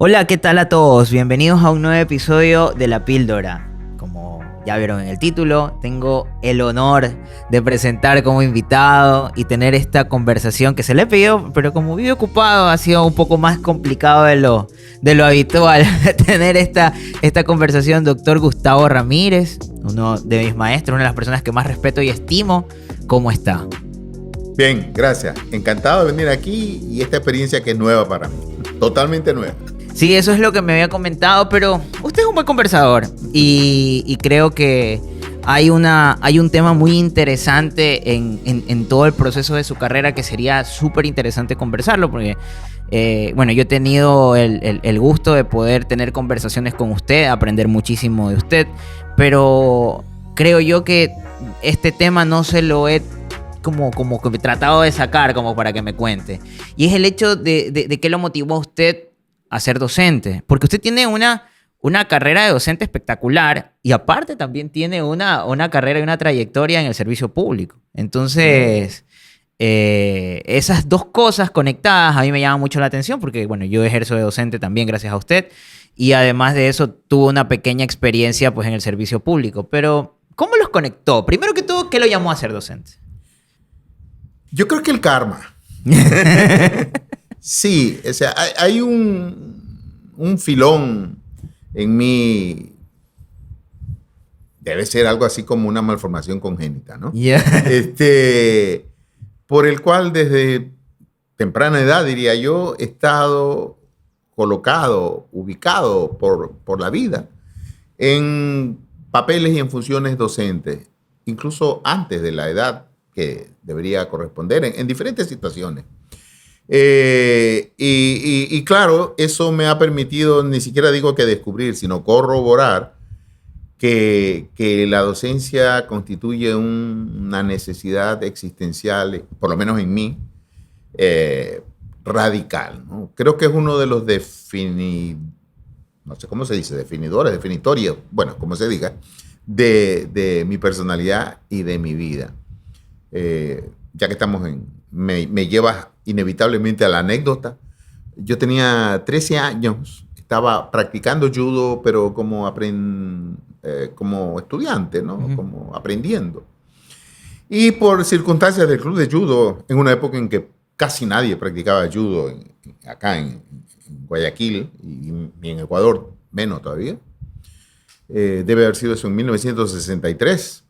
Hola, ¿qué tal a todos? Bienvenidos a un nuevo episodio de La Píldora. Como ya vieron en el título, tengo el honor de presentar como invitado y tener esta conversación que se le pidió, pero como vive ocupado ha sido un poco más complicado de lo habitual tener esta conversación. Doctor Gustavo Ramírez, uno de mis maestros, una de las personas que más respeto y estimo. ¿Cómo está? Bien, gracias. Encantado de venir aquí y esta experiencia que es nueva para mí. Totalmente nueva. Sí, eso es lo que me había comentado, pero usted es un buen conversador y creo que hay un tema muy interesante en todo el proceso de su carrera que sería súper interesante conversarlo porque, bueno, yo he tenido el gusto de poder tener conversaciones con usted, aprender muchísimo de usted, pero creo yo que este tema no se lo he como que he tratado de sacar como para que me cuente. Y es el hecho de qué lo motivó a usted a ser docente. Porque usted tiene una carrera de docente espectacular y aparte también tiene una carrera y una trayectoria en el servicio público. Entonces, esas dos cosas conectadas a mí me llaman mucho la atención porque, bueno, yo ejerzo de docente también gracias a usted y además de eso tuve una pequeña experiencia pues en el servicio público. Pero, ¿cómo los conectó? Primero que todo, ¿qué lo llamó a ser docente? Yo creo que el karma. Sí, o sea, hay un filón en mí. Debe ser algo así como una malformación congénita, ¿no? Yeah. Por el cual desde temprana edad, diría yo, he estado colocado, ubicado por la vida en papeles y en funciones docentes, incluso antes de la edad que debería corresponder en diferentes situaciones. Y claro, eso me ha permitido, ni siquiera digo que descubrir, sino corroborar que la docencia constituye una necesidad existencial, por lo menos en mí, radical, ¿no? Creo que es uno de los no sé cómo se dice, definitorios, bueno, como se diga, de mi personalidad y de mi vida. Ya que estamos me llevas inevitablemente a la anécdota. Yo tenía 13 años, estaba practicando judo, pero como estudiante, ¿no? Como aprendiendo. Y por circunstancias del club de judo, en una época en que casi nadie practicaba judo acá en Guayaquil y en Ecuador, menos todavía, debe haber sido eso en 1963.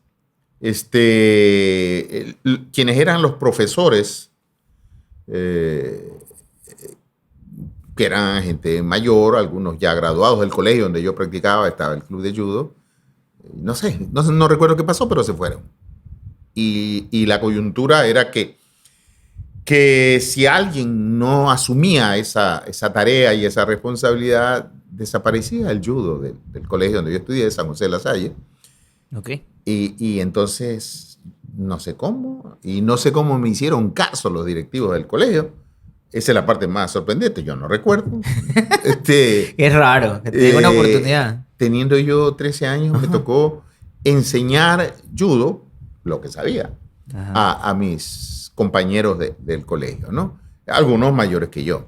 Quienes eran los profesores, que eran gente mayor, algunos ya graduados del colegio donde yo practicaba, estaba el club de judo. No sé, no recuerdo qué pasó, pero se fueron. Y la coyuntura era que si alguien no asumía esa tarea y esa responsabilidad, desaparecía el judo del colegio donde yo estudié, San José de la Salle. Okay. Y entonces, no sé cómo me hicieron caso los directivos del colegio. Esa es la parte más sorprendente, yo no recuerdo. Es raro, que tenga una oportunidad. Teniendo yo 13 años, ajá, me tocó enseñar judo, lo que sabía, a mis compañeros del colegio, ¿no? Algunos mayores que yo.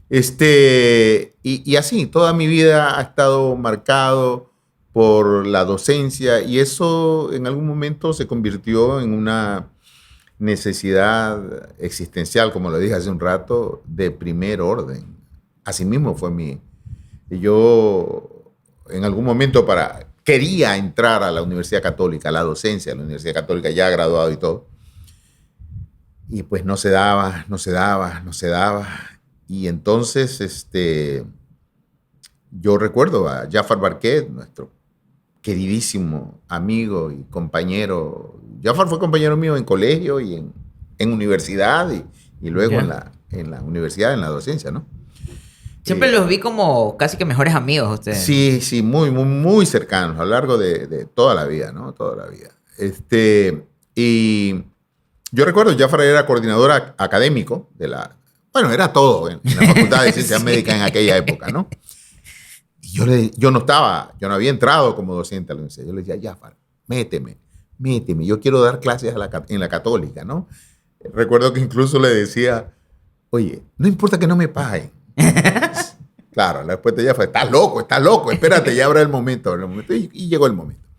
Y así, toda mi vida ha estado marcado por la docencia y eso en algún momento se convirtió en una necesidad existencial, como lo dije hace un rato, de primer orden. Asimismo fue yo en algún momento quería entrar a la Universidad Católica, a la docencia de la Universidad Católica, ya graduado y todo, y pues no se daba. Y entonces yo recuerdo a Jafar Barquet, nuestro queridísimo amigo y compañero. Jafar fue compañero mío en colegio y en universidad y luego en la universidad, en la docencia, ¿no? Siempre los vi como casi que mejores amigos ustedes. Sí, muy, muy, muy cercanos a lo largo de toda la vida, ¿no? Toda la vida. Y yo recuerdo, Jafar era coordinador académico bueno, era todo en la Facultad de Ciencias sí. Médicas en aquella época, ¿no? Yo no había entrado como docente a la universidad. Yo le decía, Jafar, méteme, yo quiero dar clases en la Católica, ¿no? Recuerdo que incluso le decía, oye, no importa que no me paguen, Claro, la respuesta ya fue, estás loco, espérate, ya habrá el momento. Y llegó el momento.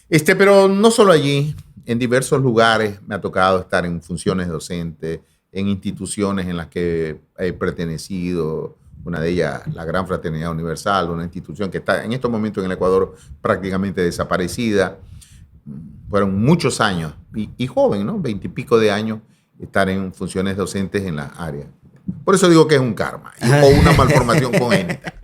Pero no solo allí, en diversos lugares me ha tocado estar en funciones docentes, en instituciones en las que he pertenecido, una de ellas la Gran Fraternidad Universal, una institución que está en estos momentos en el Ecuador prácticamente desaparecida. Fueron muchos años, y joven, ¿no? 20 y pico de años, estar en funciones docentes en las áreas. Por eso digo que es un karma o una malformación congénita.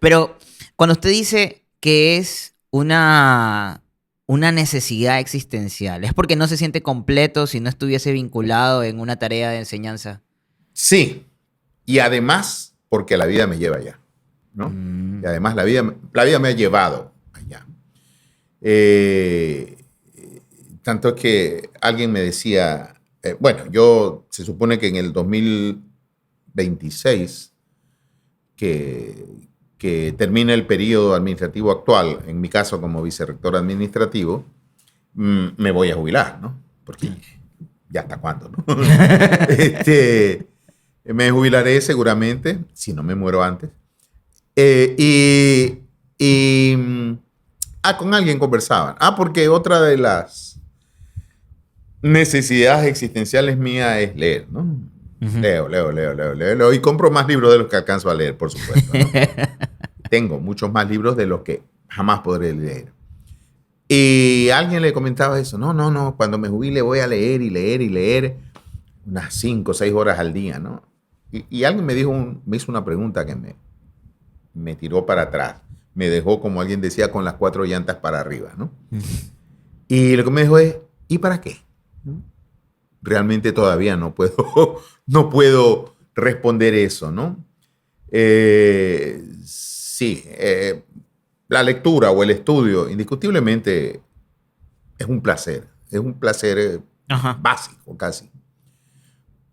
Pero cuando usted dice que es una necesidad existencial, ¿es porque no se siente completo si no estuviese vinculado en una tarea de enseñanza? Sí, y además porque la vida me lleva allá, ¿no? Y además la vida me ha llevado allá. Tanto que alguien me decía, se supone que en el 2026, que termina el periodo administrativo actual, en mi caso como vicerrector administrativo, me voy a jubilar, ¿no? Porque ya hasta cuándo, ¿no? Me jubilaré seguramente, si no me muero antes. Con alguien conversaban. Porque otra de las necesidades existenciales mías es leer, ¿no? Uh-huh. Leo. Y compro más libros de los que alcanzo a leer, por supuesto, ¿no? Tengo muchos más libros de los que jamás podré leer. Y alguien le comentaba eso. No, cuando me jubile voy a leer y leer unas 5 o 6 horas al día, ¿no? Y alguien me hizo una pregunta que me tiró para atrás. Me dejó, como alguien decía, con las 4 llantas para arriba, ¿no? Uh-huh. Y lo que me dijo es, ¿y para qué? Realmente todavía no puedo responder eso, ¿no? Sí, la lectura o el estudio indiscutiblemente es un placer básico casi.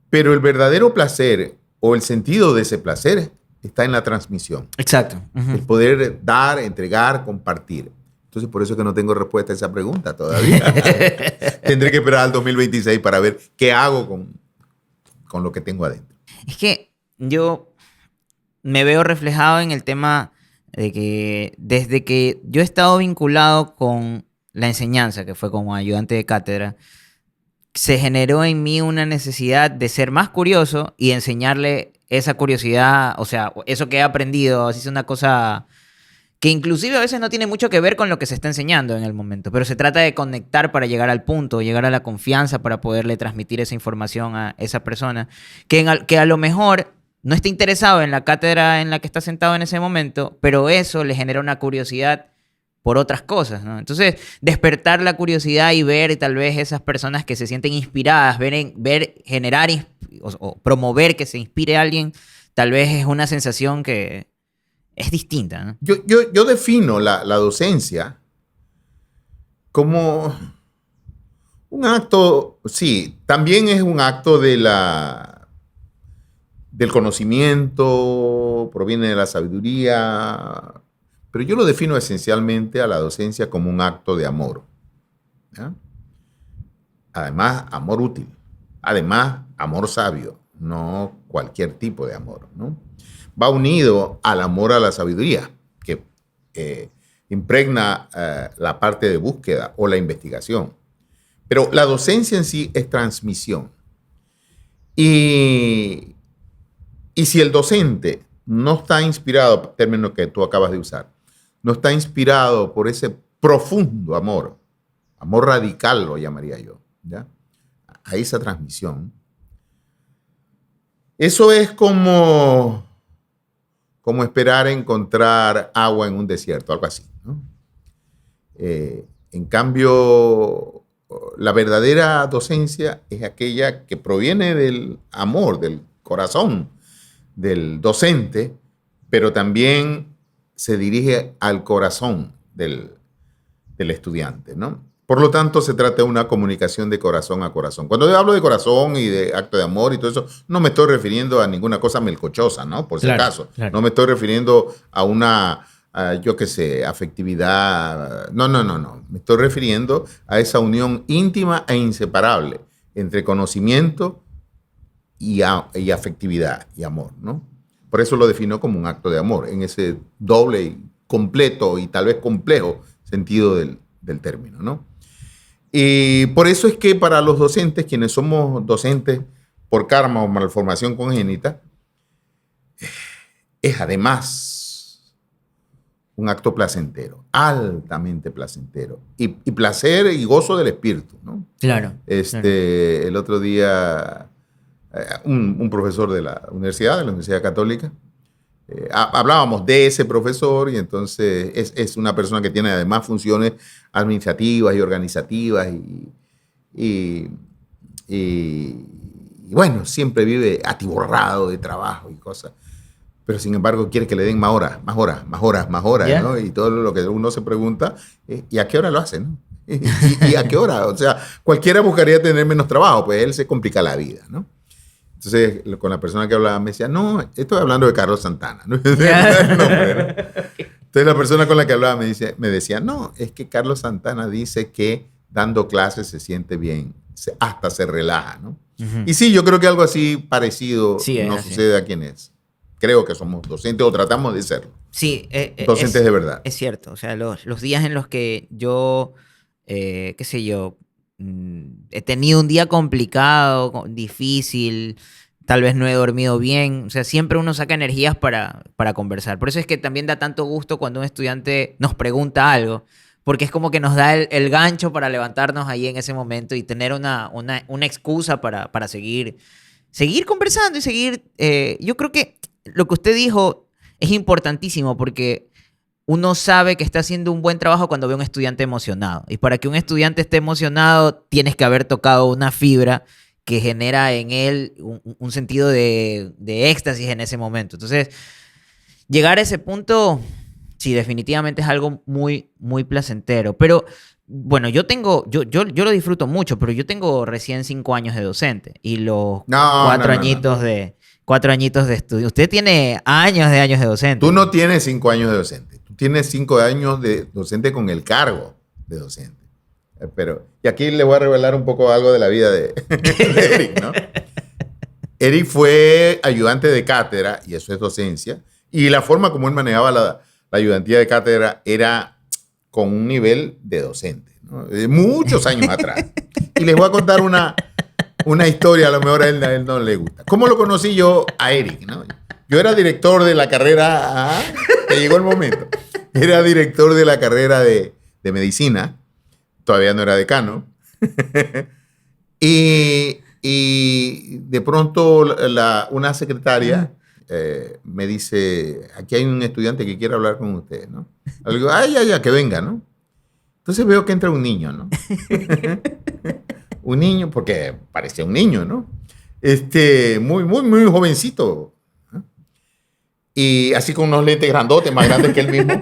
Pero el verdadero placer o el sentido de ese placer está en la transmisión. Exacto. Uh-huh. El poder dar, entregar, compartir. Entonces, por eso es que no tengo respuesta a esa pregunta todavía. Tendré que esperar al 2026 para ver qué hago con lo que tengo adentro. Es que yo me veo reflejado en el tema de que desde que yo he estado vinculado con la enseñanza, que fue como ayudante de cátedra, se generó en mí una necesidad de ser más curioso y enseñarle esa curiosidad, o sea, eso que he aprendido, así es una cosa que inclusive a veces no tiene mucho que ver con lo que se está enseñando en el momento, pero se trata de conectar para llegar al punto, llegar a la confianza para poderle transmitir esa información a esa persona, que a lo mejor no está interesado en la cátedra en la que está sentado en ese momento, pero eso le genera una curiosidad por otras cosas, ¿no? Entonces, despertar la curiosidad y ver tal vez esas personas que se sienten inspiradas, generar o promover que se inspire a alguien, tal vez es una sensación que es distinta, ¿no? Yo defino la docencia como un acto, sí, también es un acto del conocimiento, proviene de la sabiduría, pero yo lo defino esencialmente a la docencia como un acto de amor, ¿ya? Además, amor útil. Además, amor sabio, no cualquier tipo de amor, ¿no? Va unido al amor a la sabiduría, que impregna la parte de búsqueda o la investigación. Pero la docencia en sí es transmisión. Y si el docente no está inspirado, término que tú acabas de usar, no está inspirado por ese profundo amor radical lo llamaría yo, ¿ya? A esa transmisión, eso es como esperar encontrar agua en un desierto, algo así, ¿no? En cambio, la verdadera docencia es aquella que proviene del amor, del corazón del docente, pero también se dirige al corazón del estudiante, ¿no? Por lo tanto, se trata de una comunicación de corazón a corazón. Cuando yo hablo de corazón y de acto de amor y todo eso, no me estoy refiriendo a ninguna cosa melcochosa, ¿no? Por si acaso. Claro. No me estoy refiriendo a una, yo qué sé, afectividad. No. Me estoy refiriendo a esa unión íntima e inseparable entre conocimiento y afectividad y amor, ¿no? Por eso lo defino como un acto de amor, en ese doble y completo y tal vez complejo sentido del término, ¿no? Y por eso es que para los docentes, quienes somos docentes por karma o malformación congénita, es además un acto placentero, altamente placentero. Y placer y gozo del espíritu, ¿no? Claro. El otro día, un profesor de la Universidad Católica, hablábamos de ese profesor y entonces es una persona que tiene además funciones administrativas y organizativas y bueno, siempre vive atiborrado de trabajo y cosas. Pero sin embargo quiere que le den más horas, ¿yeah? ¿No? Y todo lo que uno se pregunta, ¿y a qué hora lo hace, no? ¿Y a qué hora? O sea, cualquiera buscaría tener menos trabajo, pues él se complica la vida, ¿no? Entonces, con la persona que hablaba me decía, no, estoy hablando de Carlos Santana, ¿no? Entonces, la persona con la que hablaba me decía, no, es que Carlos Santana dice que dando clases se siente bien, hasta se relaja, ¿no? Uh-huh. Y sí, yo creo que algo así parecido nos sucede a quienes creo que somos docentes o tratamos de serlo. Sí, docentes de verdad. Es cierto, o sea, los días en los que yo, qué sé yo, he tenido un día complicado, difícil, tal vez no he dormido bien, o sea, siempre uno saca energías para conversar. Por eso es que también da tanto gusto cuando un estudiante nos pregunta algo, porque es como que nos da el gancho para levantarnos ahí en ese momento y tener una excusa para seguir conversando y seguir... yo creo que lo que usted dijo es importantísimo porque uno sabe que está haciendo un buen trabajo cuando ve a un estudiante emocionado. Y para que un estudiante esté emocionado, tienes que haber tocado una fibra que genera en él un sentido de éxtasis en ese momento. Entonces, llegar a ese punto, sí, definitivamente es algo muy, muy placentero. Pero, bueno, yo lo disfruto mucho, pero yo tengo recién 5 años de docente y los 4 añitos de 4 añitos de estudio. Usted tiene años de docente. Tú no tienes 5 años de docente. Tú tienes 5 años de docente con el cargo de docente. Pero, y aquí le voy a revelar un poco algo de la vida de Eric, ¿no? Eric fue ayudante de cátedra, y eso es docencia, y la forma como él manejaba la ayudantía de cátedra era con un nivel de docente, ¿no? De muchos años atrás. Y les voy a contar una historia, a lo mejor a él no le gusta. ¿Cómo lo conocí yo a Eric, no? Yo era director de la carrera, que llegó el momento, era director de la carrera de medicina, todavía no era decano, y de pronto una secretaria me dice, aquí hay un estudiante que quiere hablar con usted, ¿no? Le digo, ya, que venga, ¿no? Entonces veo que entra un niño, ¿no? Un niño, porque parecía un niño, ¿no? Muy, muy, muy jovencito, ¿no? Y así con unos lentes grandotes, más grandes que él mismo.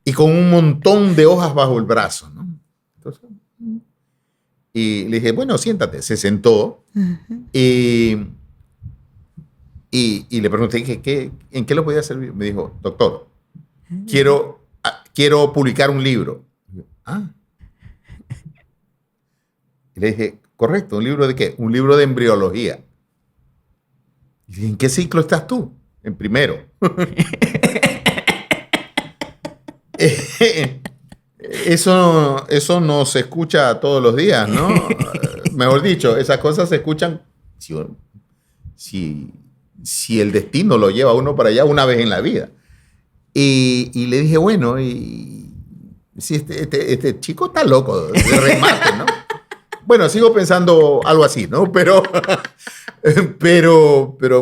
Y con un montón de hojas bajo el brazo, ¿no? Entonces, y le dije, bueno, siéntate. Se sentó. Uh-huh. Y le pregunté, ¿en qué lo podía servir? Me dijo, doctor, quiero publicar un libro. Y yo, Y le dije, correcto, ¿un libro de qué? Un libro de embriología. Y dije, ¿en qué ciclo estás tú? En primero. Eso no se escucha todos los días, ¿no? Mejor dicho, esas cosas se escuchan si el destino lo lleva a uno para allá una vez en la vida. Y le dije, bueno, si este chico está loco de remate, ¿no? Bueno, sigo pensando algo así, ¿no? Pero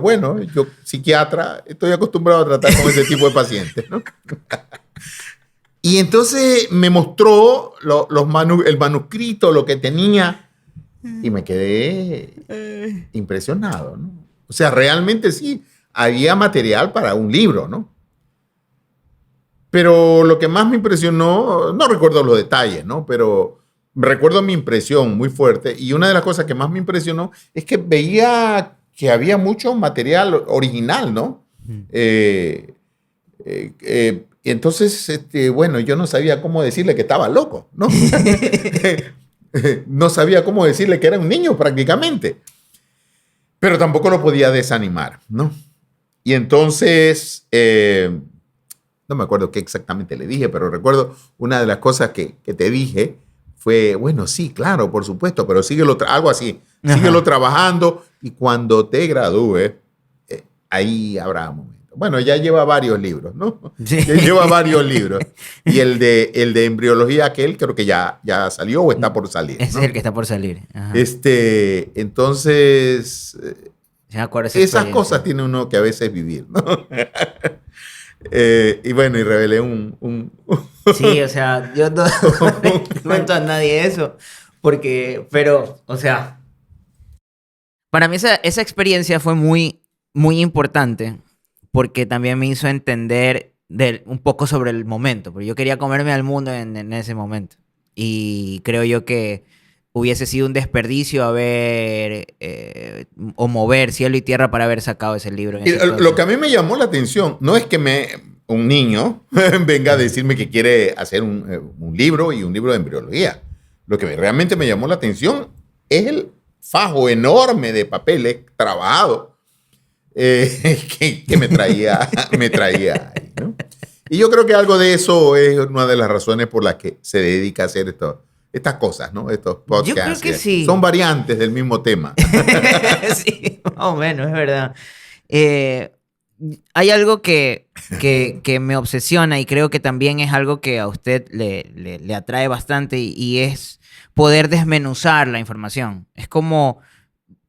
bueno, yo, psiquiatra, estoy acostumbrado a tratar con ese tipo de pacientes, ¿no? Y entonces me mostró el manuscrito, lo que tenía, y me quedé impresionado, ¿no? O sea, realmente sí, había material para un libro, ¿no? Pero lo que más me impresionó, no recuerdo los detalles, ¿no? Pero recuerdo mi impresión muy fuerte, y una de las cosas que más me impresionó es que veía que había mucho material original, ¿no? Y entonces, bueno, yo no sabía cómo decirle que estaba loco, ¿no? No sabía cómo decirle que era un niño prácticamente. pero tampoco lo podía desanimar, ¿no? Y entonces, no me acuerdo qué exactamente le dije, pero recuerdo una de las cosas que te dije fue, bueno, sí, claro, por supuesto, pero síguelo, algo así, síguelo trabajando y cuando te gradúes, ahí habrá momento. Bueno, ya lleva varios libros, ¿no? Sí. Ya lleva varios libros. Y el de embriología, aquel creo que ya salió o está por salir, Ese ¿no? es el que está por salir. Ajá. Entonces, Se me acuerda esa esas experiencia. cosas tiene uno que a veces vivir, ¿no? Y bueno, y revelé Sí, o sea, yo no le cuento a nadie eso, pero, o sea, para mí esa experiencia fue muy, muy importante porque también me hizo entender un poco sobre el momento, porque yo quería comerme al mundo en ese momento. Y creo yo que hubiese sido un desperdicio haber o mover cielo y tierra para haber sacado ese libro en Y ese lo entonces. que a mí me llamó la atención no es que un niño venga a decirme que quiere hacer un libro y un libro de embriología. Lo que realmente me llamó la atención es el fajo enorme de papeles trabajado que me traía ahí, ¿no? Y yo creo que algo de eso es una de las razones por las que se dedica a hacer estas cosas, ¿no? Estos Yo creo podcasts. que sí. Son variantes del mismo tema. Sí, más o menos, es verdad. Eh, Hay algo que me obsesiona y creo que también es algo que a usted le atrae bastante y es poder desmenuzar la información. Es como,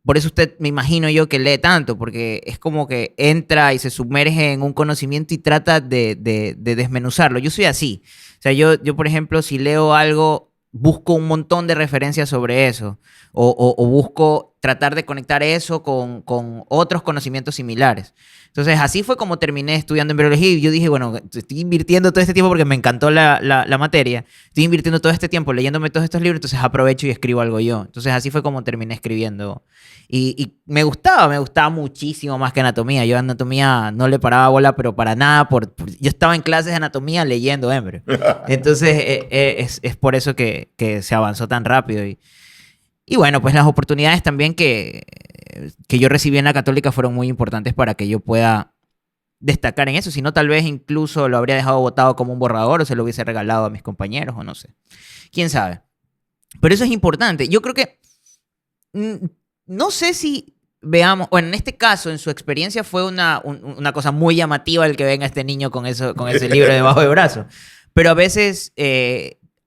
por eso usted me imagino yo que lee tanto, porque es como que entra y se sumerge en un conocimiento y trata de desmenuzarlo. Yo soy así. O sea, yo, por ejemplo, si leo algo, busco un montón de referencias sobre eso o busco tratar de conectar eso con otros conocimientos similares. Entonces, así fue como terminé estudiando embriología y yo dije, bueno, estoy invirtiendo todo este tiempo porque me encantó la materia, estoy invirtiendo todo este tiempo leyéndome todos estos libros, entonces aprovecho y escribo algo yo. Entonces, así fue como terminé escribiendo. Y me gustaba muchísimo más que anatomía. Yo a anatomía no le paraba bola, pero para nada. Yo estaba en clases de anatomía leyendo embryo. Entonces, es por eso que se avanzó tan rápido. Y bueno, pues las oportunidades también que yo recibí en la Católica fueron muy importantes para que yo pueda destacar en eso. Si no, tal vez incluso lo habría dejado botado como un borrador o se lo hubiese regalado a mis compañeros o no sé. ¿Quién sabe? Pero eso es importante. Yo creo que no sé si veamos, bueno, en este caso, en su experiencia fue una cosa muy llamativa el que venga este niño con ese libro debajo del brazo. Pero a veces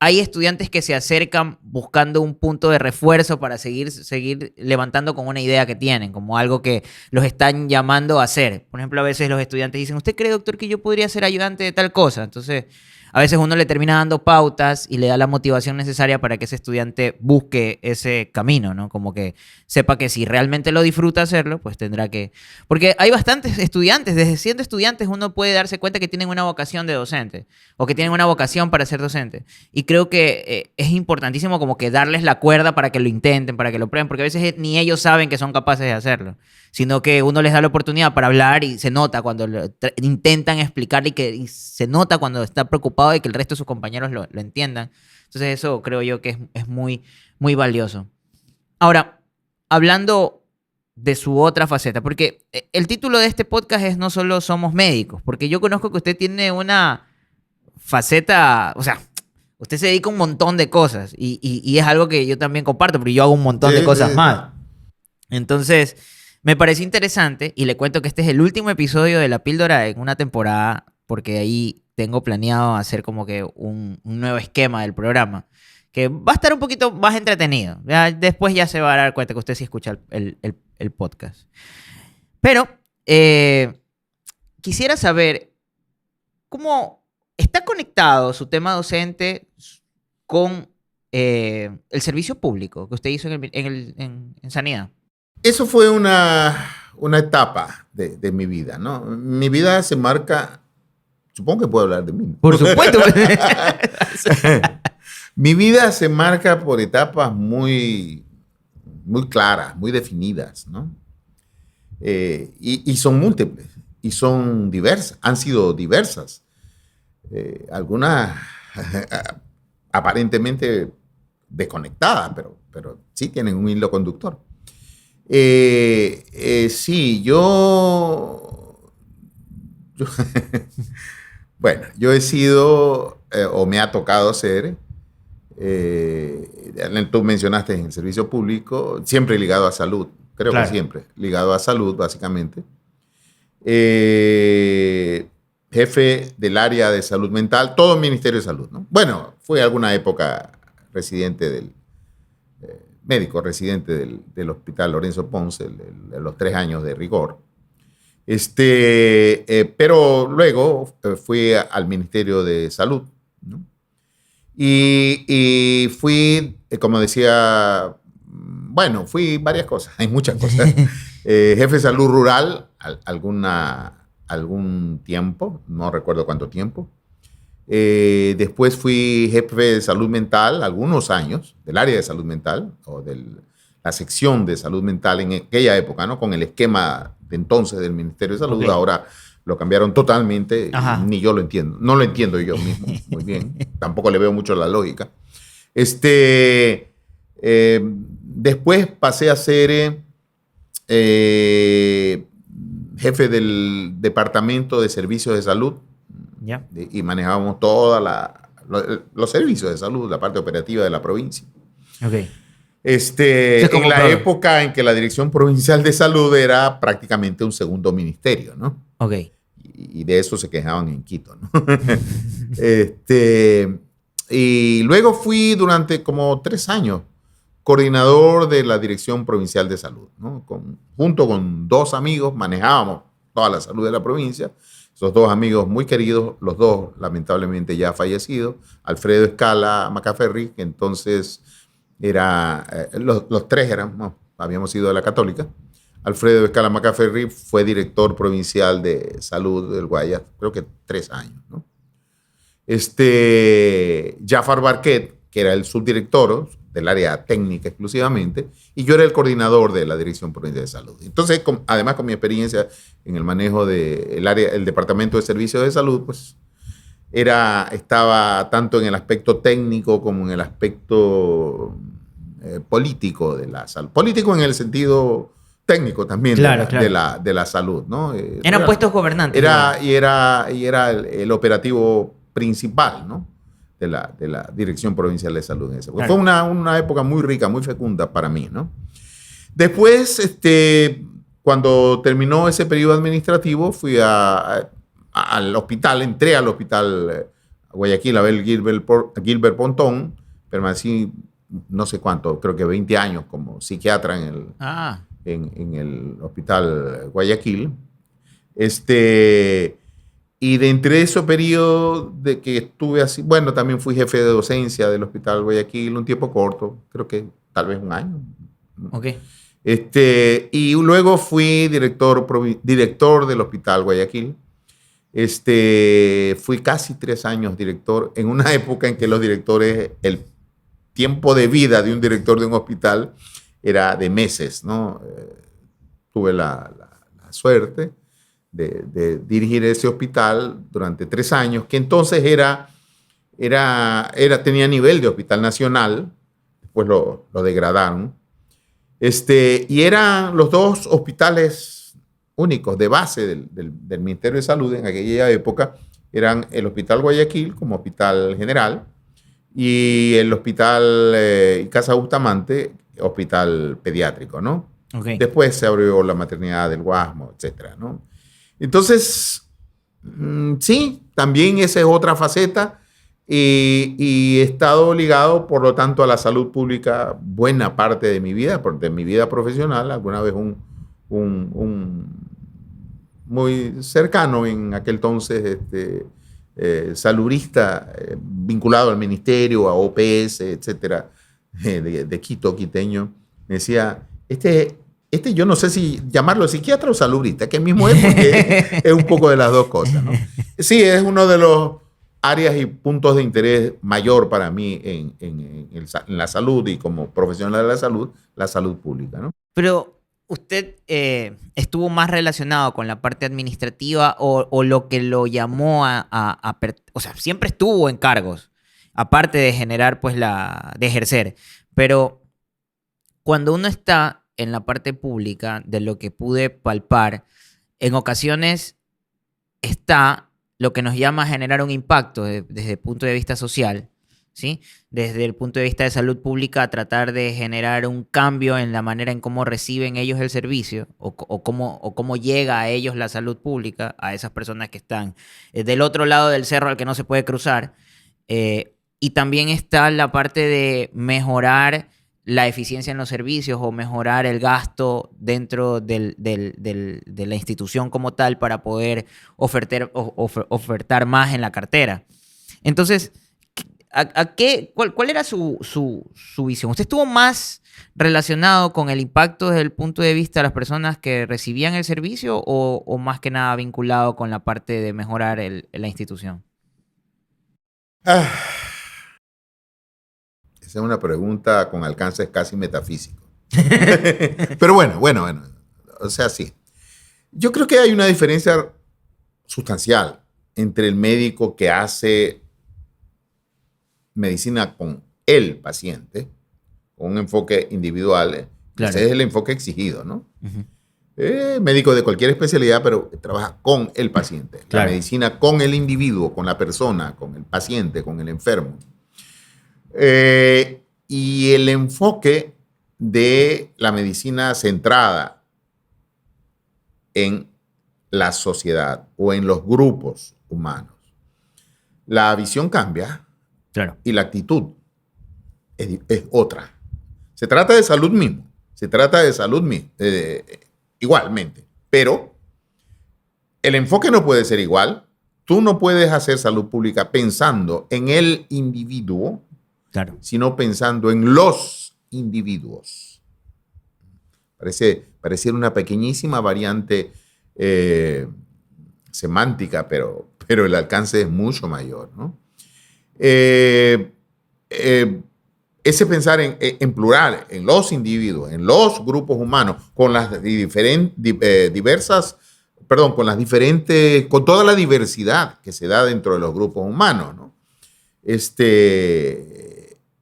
hay estudiantes que se acercan buscando un punto de refuerzo para seguir levantando con una idea que tienen, como algo que los están llamando a hacer. Por ejemplo, a veces los estudiantes dicen, ¿usted cree, doctor, que yo podría ser ayudante de tal cosa? Entonces, a veces uno le termina dando pautas y le da la motivación necesaria para que ese estudiante busque ese camino, ¿no? Como que sepa que si realmente lo disfruta hacerlo, pues tendrá que... Porque hay bastantes estudiantes, desde siendo estudiantes uno puede darse cuenta que tienen una vocación de docente o que tienen una vocación para ser docente. Y creo que es importantísimo como que darles la cuerda para que lo intenten, para que lo prueben, porque a veces ni ellos saben que son capaces de hacerlo, sino que uno les da la oportunidad para hablar y se nota cuando intentan explicarle y se nota cuando está preocupado de que el resto de sus compañeros lo entiendan. Entonces eso creo yo que es muy, muy valioso. Ahora, hablando de su otra faceta, porque el título de este podcast es No solo somos médicos, porque yo conozco que usted tiene una faceta, o sea, usted se dedica a un montón de cosas y es algo que yo también comparto, porque yo hago un montón de cosas más. Entonces, me pareció interesante y le cuento que este es el último episodio de La Píldora en una temporada, porque ahí tengo planeado hacer como que un nuevo esquema del programa, que va a estar un poquito más entretenido. Ya, después ya se va a dar cuenta que usted sí escucha el podcast. Pero quisiera saber cómo está conectado su tema docente con el servicio público que usted hizo en Sanidad. Eso fue una etapa de mi vida, ¿no? Mi vida se marca, supongo que puedo hablar de mí, ¿no? Por supuesto. Mi vida se marca por etapas muy, muy claras, muy definidas, ¿no? Y son múltiples, y son diversas, han sido diversas. Algunas aparentemente desconectadas, pero sí tienen un hilo conductor. Sí, yo bueno, yo he sido, o me ha tocado ser, tú mencionaste en el servicio público, siempre ligado a salud, creo que Claro. siempre, ligado a salud, básicamente. Eh, Jefe del área de salud mental, todo el Ministerio de Salud, ¿no? Bueno, fue alguna época residente médico residente del Hospital Lorenzo Ponce, los 3 años de rigor. Pero luego fui al Ministerio de Salud, ¿no? Y fui, como decía, bueno, fui varias cosas, hay muchas cosas. Jefe de salud rural, algún tiempo, no recuerdo cuánto tiempo. Después fui jefe de salud mental algunos años, del área de salud mental, o de la sección de salud mental en aquella época, ¿no? Con el esquema de entonces del Ministerio de Salud. Ok. Ahora lo cambiaron totalmente, Ajá. ni yo lo entiendo. No lo entiendo yo mismo muy bien. Tampoco le veo mucho la lógica. Después pasé a ser jefe del Departamento de Servicios de Salud Ya. y manejábamos todos los servicios de salud, la parte operativa de la provincia. Ok. Eso es En como la época en que la Dirección Provincial de Salud era prácticamente un segundo ministerio, ¿no? Ok. Y de eso se quejaban en Quito, ¿no? Y luego fui durante como 3 años coordinador de la Dirección Provincial de Salud, ¿no? Junto con 2 amigos manejábamos toda la salud de la provincia. Esos 2 amigos muy queridos, los dos lamentablemente ya fallecidos, Alfredo Escala Macaferri, que entonces los tres habíamos ido de la Católica. Alfredo Escala Macaferri fue director provincial de salud del Guayas, creo que 3 años, ¿no? Jafar Barquet, que era el subdirector del área técnica exclusivamente, y yo era el coordinador de la Dirección Provincial de Salud. Entonces, además con mi experiencia en el manejo del Departamento de Servicios de Salud, pues estaba tanto en el aspecto técnico como en el aspecto político de la salud. Político en el sentido técnico también Claro, claro. de la salud, ¿no? Eran puestos gobernantes, digamos. Era el operativo principal, ¿no? De la Dirección Provincial de Salud. Fue Claro. una época muy rica, muy fecunda para mí, ¿no? Después, cuando terminó ese periodo administrativo, fui al hospital, entré al hospital Guayaquil Abel Gilbert Pontón, permanecí no sé cuánto, creo que 20 años como psiquiatra Ah, en el hospital Guayaquil. Y de entre ese periodo de que estuve así, bueno, también fui jefe de docencia del Hospital Guayaquil un tiempo corto, creo que tal vez un año. ok. Y luego fui director del Hospital Guayaquil. Fui casi 3 años director, en una época en que los directores, el tiempo de vida de un director de un hospital era de meses, ¿no? Tuve la suerte de dirigir ese hospital durante 3 años, que entonces tenía nivel de hospital nacional, después lo degradaron. Y eran los 2 hospitales únicos de base del Ministerio de Salud en aquella época, eran el Hospital Guayaquil como hospital general y el Hospital Casa Bustamante, hospital pediátrico, ¿no? Ok. Después se abrió la maternidad del Guasmo, etcétera, ¿no? Entonces, sí, también esa es otra faceta y he estado ligado, por lo tanto, a la salud pública buena parte de mi vida profesional, alguna vez un muy cercano en aquel entonces, saludista vinculado al ministerio, a OPS, etcétera, de Quito, quiteño, me decía, yo no sé si llamarlo psiquiatra o salubrista, que mismo es porque es un poco de las dos cosas, ¿no? Sí, es uno de los áreas y puntos de interés mayor para mí en la salud y como profesional de la salud pública, ¿no? Pero usted estuvo más relacionado con la parte administrativa o lo que lo llamó o sea, siempre estuvo en cargos, aparte de generar, pues, de ejercer. Pero cuando uno está en la parte pública, de lo que pude palpar, en ocasiones está lo que nos llama a generar un impacto desde el punto de vista social, ¿sí? Desde el punto de vista de salud pública, a tratar de generar un cambio en la manera en cómo reciben ellos el servicio o cómo llega a ellos la salud pública, a esas personas que están del otro lado del cerro al que no se puede cruzar. Y también está la parte de mejorar la eficiencia en los servicios o mejorar el gasto dentro de la institución como tal para poder ofertar más en la cartera. Entonces, ¿cuál era su visión? ¿Usted estuvo más relacionado con el impacto desde el punto de vista de las personas que recibían el servicio o más que nada vinculado con la parte de mejorar la institución? Ah, esa es una pregunta con alcances casi metafísicos. Pero bueno. O sea, sí. Yo creo que hay una diferencia sustancial entre el médico que hace medicina con el paciente, con un enfoque individual. Claro. Ese es el enfoque exigido, ¿no? Médico de cualquier especialidad, pero trabaja con el paciente. Claro. La medicina con el individuo, con la persona, con el paciente, con el enfermo. Y el enfoque de la medicina centrada en la sociedad o en los grupos humanos. La visión cambia. Claro. Y la actitud es otra. Se trata de salud mismo. Igualmente. Pero el enfoque no puede ser igual. Tú no puedes hacer salud pública pensando en el individuo, claro, sino pensando en los individuos. Pareciera una pequeñísima variante semántica, pero el alcance es mucho mayor, ¿no? Ese pensar en plural, en los individuos, en los grupos humanos, con con toda la diversidad que se da dentro de los grupos humanos, ¿no?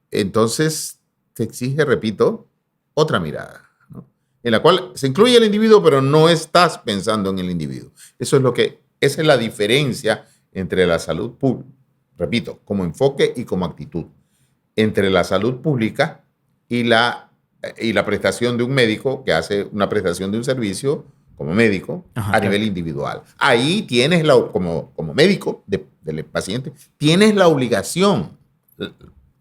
Entonces te exige, repito, otra mirada, ¿no? En la cual se incluye el individuo, pero no estás pensando en el individuo. Esa es la diferencia entre la salud pública, repito, como enfoque y como actitud, entre la salud pública y la prestación de un médico que hace una prestación de un servicio como médico. Ajá, a nivel individual. Ahí tienes, como médico del paciente, tienes la obligación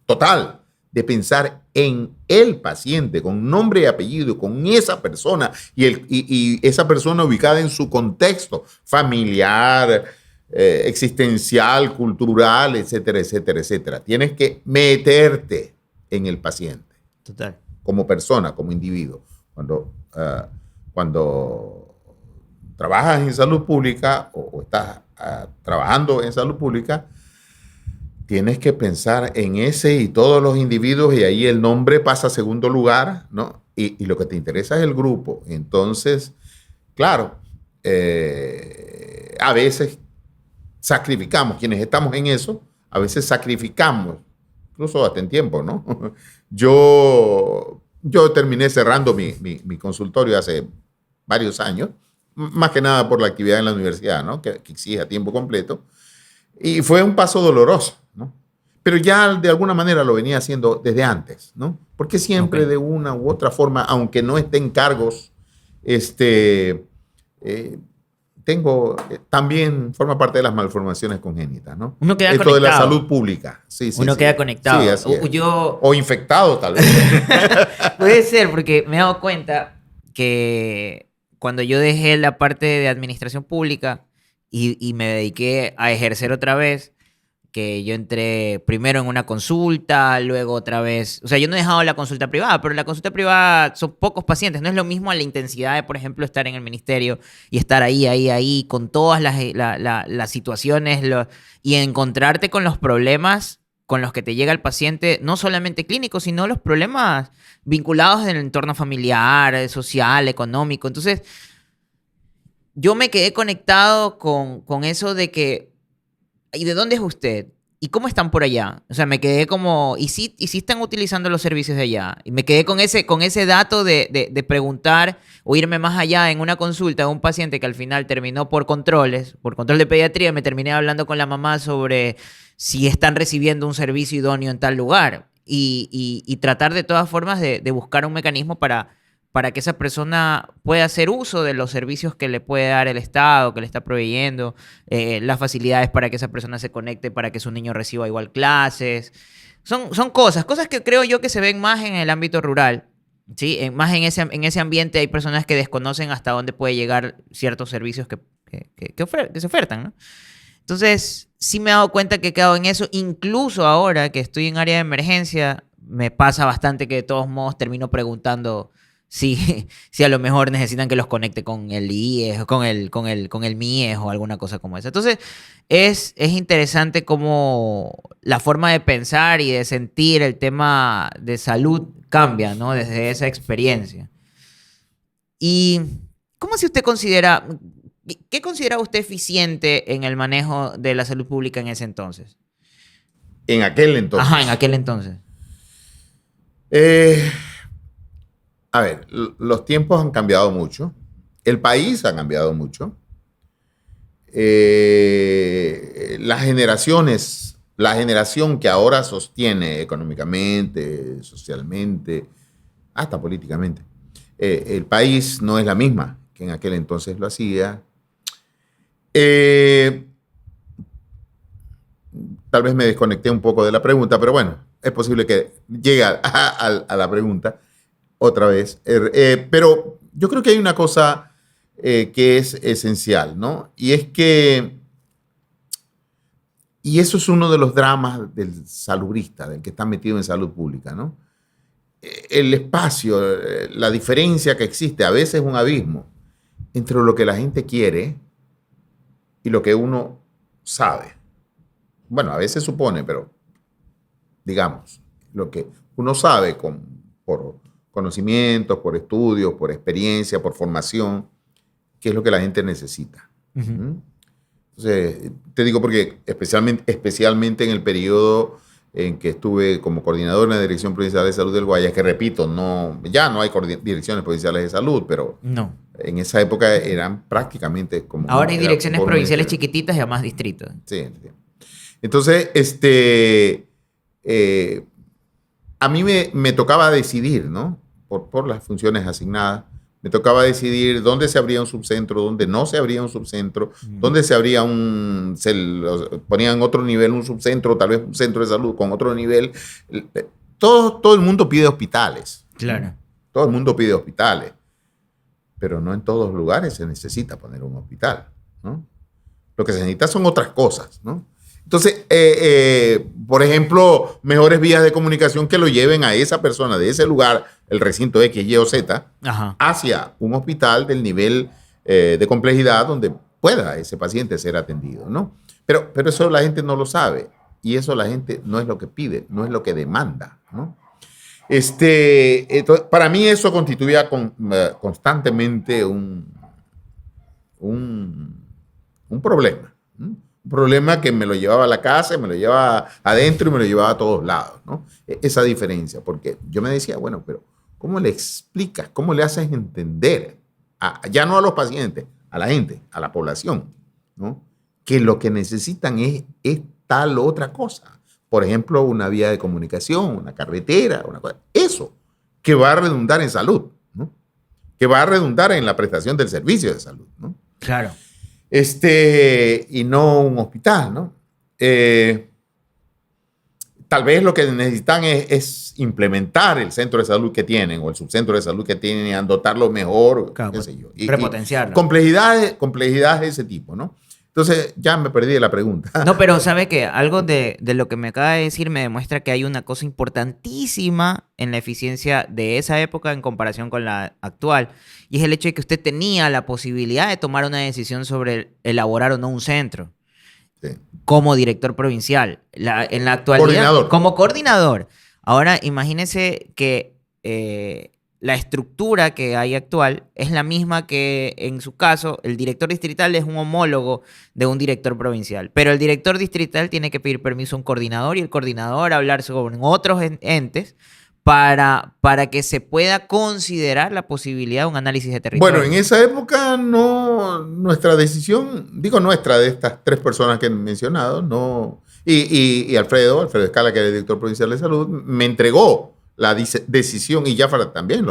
total de pensar en el paciente, con nombre y apellido, con esa persona, y esa persona ubicada en su contexto familiar, existencial, cultural, etcétera, etcétera, etcétera. Tienes que meterte en el paciente. Total. Como persona, como individuo. Cuando trabajas en salud pública o estás trabajando en salud pública, tienes que pensar en ese y todos los individuos, y ahí el nombre pasa a segundo lugar, ¿no? Y lo que te interesa es el grupo. Entonces, claro, a veces sacrificamos, quienes estamos en eso, a veces sacrificamos, incluso hasta en tiempo, ¿no? Yo terminé cerrando mi consultorio hace varios años, más que nada por la actividad en la universidad, ¿no? Que exige a tiempo completo, y fue un paso doloroso, ¿no? Pero ya de alguna manera lo venía haciendo desde antes, ¿no? Porque siempre de una u otra forma, aunque no esté en cargos, también forma parte de las malformaciones congénitas, ¿no? Uno queda esto conectado. De la salud pública. Sí, Uno queda conectado. Sí, así es. O infectado, tal vez. Puede ser, porque me he dado cuenta que cuando yo dejé la parte de administración pública y me dediqué a ejercer otra vez, que yo entré primero en una consulta, luego otra vez... O sea, yo no he dejado la consulta privada, pero la consulta privada son pocos pacientes. No es lo mismo a la intensidad de, por ejemplo, estar en el ministerio y estar ahí, con todas las situaciones y encontrarte con los problemas con los que te llega el paciente, no solamente clínico, sino los problemas vinculados en el entorno familiar, social, económico. Entonces, yo me quedé conectado con eso de que... ¿Y de dónde es usted? ¿y cómo están por allá? O sea, me quedé como, ¿y si están utilizando los servicios de allá? Y me quedé con ese dato de preguntar o irme más allá en una consulta de un paciente que al final terminó por control de pediatría, me terminé hablando con la mamá sobre si están recibiendo un servicio idóneo en tal lugar. Y tratar de todas formas de buscar un mecanismo para que esa persona pueda hacer uso de los servicios que le puede dar el Estado, que le está proveyendo, las facilidades para que esa persona se conecte, para que su niño reciba igual clases. Son cosas que creo yo que se ven más en el ámbito rural, ¿sí? Más en ese ambiente hay personas que desconocen hasta dónde puede llegar ciertos servicios que se ofertan, ¿no? Entonces, sí me he dado cuenta que he quedado en eso. Incluso ahora que estoy en área de emergencia, me pasa bastante que de todos modos termino preguntando si a lo mejor necesitan que los conecte con el IES o con el MIES o alguna cosa como esa. Entonces, es interesante cómo la forma de pensar y de sentir el tema de salud cambia, ¿no? Desde esa experiencia. ¿Y cómo si usted considera, qué considera usted eficiente en el manejo de la salud pública en ese entonces? En aquel entonces. Ajá, en aquel entonces. A ver, los tiempos han cambiado mucho. El país ha cambiado mucho. Las generaciones, la generación que ahora sostiene económicamente, socialmente, hasta políticamente, el país no es la misma que en aquel entonces lo hacía. Tal vez me desconecté un poco de la pregunta, pero bueno, es posible que llegue a la pregunta otra vez. Pero yo creo que hay una cosa que es esencial, ¿no? Y es que, y eso es uno de los dramas del saludista, del que está metido en salud pública, ¿no? El espacio, la diferencia que existe, a veces un abismo entre lo que la gente quiere y lo que uno sabe. Bueno, a veces supone, pero digamos, lo que uno sabe por conocimientos, por estudios, por experiencia, por formación, qué es lo que la gente necesita. Uh-huh. Entonces, te digo porque especialmente en el periodo en que estuve como coordinador en la Dirección Provincial de Salud del Guayas, que repito, ya no hay direcciones provinciales de salud, pero no. En esa época eran prácticamente como... Ahora hay direcciones provinciales chiquititas y además distritos. Sí, sí. Entonces, a mí me tocaba decidir, ¿no? Por las funciones asignadas, me tocaba decidir dónde se abría un subcentro, dónde no se abría un subcentro, dónde se abría ponían otro nivel un subcentro, tal vez un centro de salud con otro nivel. Todo el mundo pide hospitales. Claro. Todo el mundo pide hospitales, pero no en todos lugares se necesita poner un hospital, ¿no? Lo que se necesita son otras cosas, ¿no? Entonces, por ejemplo, mejores vías de comunicación que lo lleven a esa persona de ese lugar, el recinto X, Y o Z, ajá, hacia un hospital del nivel de complejidad donde pueda ese paciente ser atendido, ¿no? Pero eso la gente no lo sabe y eso la gente no es lo que pide, no es lo que demanda, ¿no? Entonces, para mí eso constituía constantemente un problema, ¿no? Un problema que me lo llevaba a la casa, me lo llevaba adentro y me lo llevaba a todos lados, ¿no? Esa diferencia, porque yo me decía, bueno, pero ¿cómo le explicas, cómo le haces entender, ya no a los pacientes, a la gente, a la población, ¿no? Que lo que necesitan es tal otra cosa? Por ejemplo, una vía de comunicación, una carretera, una cosa. Eso, que va a redundar en salud, ¿no? Que va a redundar en la prestación del servicio de salud, ¿no? Claro. Y no un hospital, ¿no? Tal vez lo que necesitan es implementar el centro de salud que tienen o el subcentro de salud que tienen y dotarlo mejor, claro, qué sé yo. repotenciarlo. Complejidades de ese tipo, ¿no? Entonces, ya me perdí de la pregunta. No, pero ¿sabe qué? Algo de lo que me acaba de decir me demuestra que hay una cosa importantísima en la eficiencia de esa época en comparación con la actual. Y es el hecho de que usted tenía la posibilidad de tomar una decisión sobre elaborar o no un centro. Sí. Como director provincial. En la actualidad, coordinador. Como coordinador. Ahora, imagínese que la estructura que hay actual es la misma que, en su caso, el director distrital es un homólogo de un director provincial. Pero el director distrital tiene que pedir permiso a un coordinador y el coordinador hablar con otros entes para que se pueda considerar la posibilidad de un análisis de territorio. Bueno, en esa época no, nuestra decisión, digo nuestra, de estas tres personas que he mencionado, no, y Alfredo Escala, que era el director provincial de salud, me entregó la decisión, y Jafar también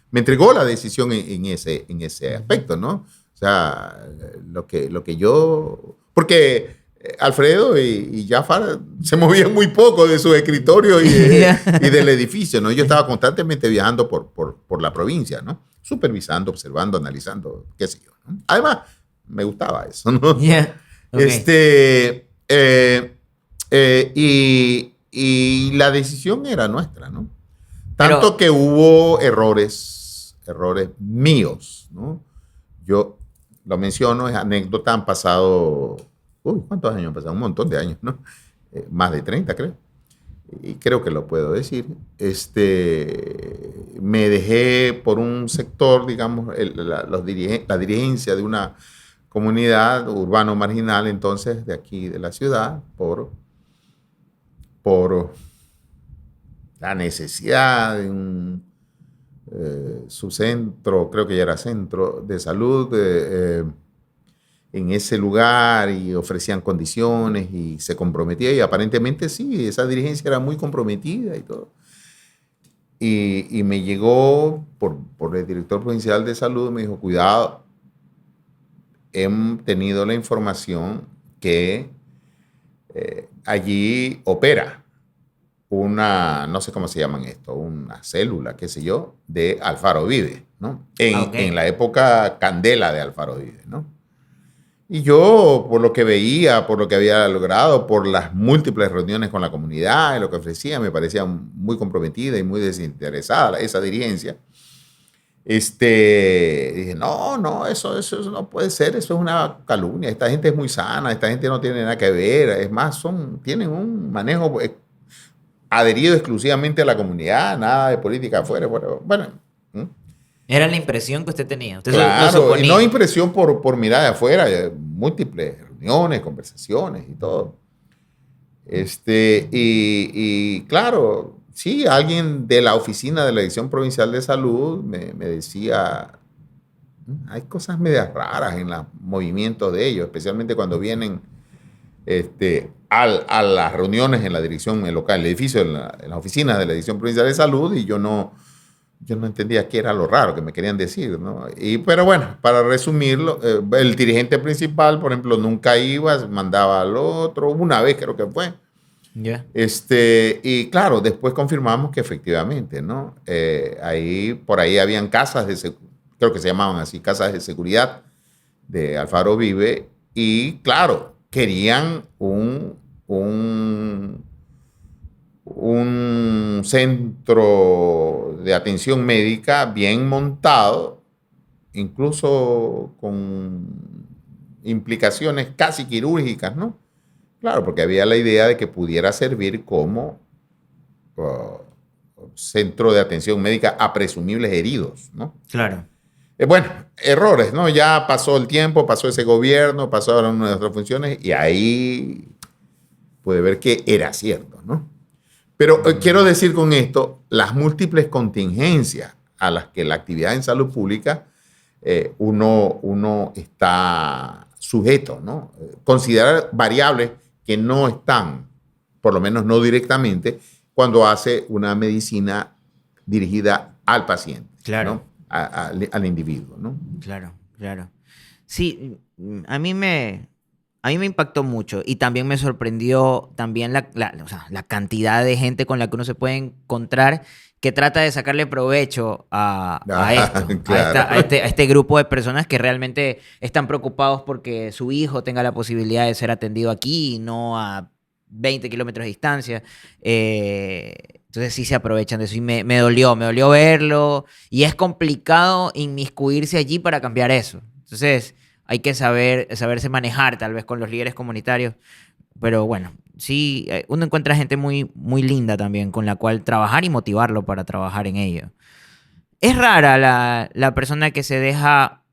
me entregó la decisión en ese aspecto, ¿no? O sea, lo que yo, porque Alfredo y Jafar se movían muy poco de su escritorio y del edificio, ¿no? Yo estaba constantemente viajando por la provincia, ¿no? Supervisando, observando, analizando, qué sé yo, ¿no? Además, me gustaba eso, ¿no? Yeah. Okay. Y la decisión era nuestra, ¿no? Tanto que hubo errores míos, ¿no? Yo lo menciono, es anécdota, han pasado, ¿cuántos años han pasado? Un montón de años, ¿no? Más de 30, creo. Y creo que lo puedo decir. Me dejé por un sector, digamos, la dirigencia de una comunidad urbano marginal, entonces, de aquí de la ciudad, por la necesidad de su centro, creo que ya era centro de salud, en ese lugar, y ofrecían condiciones y se comprometía, y aparentemente sí, esa dirigencia era muy comprometida y todo. Y me llegó por el director provincial de salud, me dijo, cuidado, he tenido la información que allí opera no sé cómo se llaman esto, una célula, qué sé yo, de Alfaro Vive, ¿no? En la época candela de Alfaro Vive, ¿no? Y yo, por lo que veía, por lo que había logrado, por las múltiples reuniones con la comunidad y lo que ofrecía, me parecía muy comprometida y muy desinteresada esa dirigencia. Dije, no, eso no puede ser, eso es una calumnia, esta gente es muy sana, esta gente no tiene nada que ver, es más, tienen un manejo adherido exclusivamente a la comunidad, nada de política afuera. Bueno. Era la impresión que usted tenía. Usted claro, y no impresión por mirar de afuera, múltiples reuniones, conversaciones y todo. Y claro, sí, alguien de la oficina de la Dirección Provincial de Salud me decía, hay cosas medias raras en los movimientos de ellos, especialmente cuando vienen a las reuniones en la dirección local, el edificio, en las oficinas de la Dirección Provincial de Salud, y yo no entendía qué era lo raro que me querían decir, ¿no? Pero bueno, para resumirlo, el dirigente principal, por ejemplo, nunca iba, mandaba al otro, una vez creo que fue. Yeah. Y claro, después confirmamos que efectivamente, ¿no? Por ahí habían casas creo que se llamaban así, casas de seguridad de Alfaro Vive, y claro, querían un centro de atención médica bien montado, incluso con implicaciones casi quirúrgicas, ¿no? Claro, porque había la idea de que pudiera servir como centro de atención médica a presumibles heridos, ¿no? Claro. Bueno, errores, ¿no? Ya pasó el tiempo, pasó ese gobierno, pasaron nuestras funciones, y ahí pude ver que era cierto, ¿no? Pero quiero decir con esto, las múltiples contingencias a las que la actividad en salud pública uno está sujeto, ¿no? Considerar variables que no están, por lo menos no directamente, cuando hace una medicina dirigida al paciente, claro, ¿no? Al individuo, ¿no? Claro. Sí, a mí me impactó mucho, y también me sorprendió también o sea, la cantidad de gente con la que uno se puede encontrar que trata de sacarle provecho a esto, claro. a este grupo de personas que realmente están preocupados porque su hijo tenga la posibilidad de ser atendido aquí y no a 20 kilómetros de distancia. Entonces sí se aprovechan de eso, y me dolió verlo, y es complicado inmiscuirse allí para cambiar eso. Entonces hay que saberse manejar tal vez con los líderes comunitarios, pero bueno, sí, uno encuentra gente muy, muy linda también con la cual trabajar y motivarlo para trabajar en ello. Es rara la persona que se deja,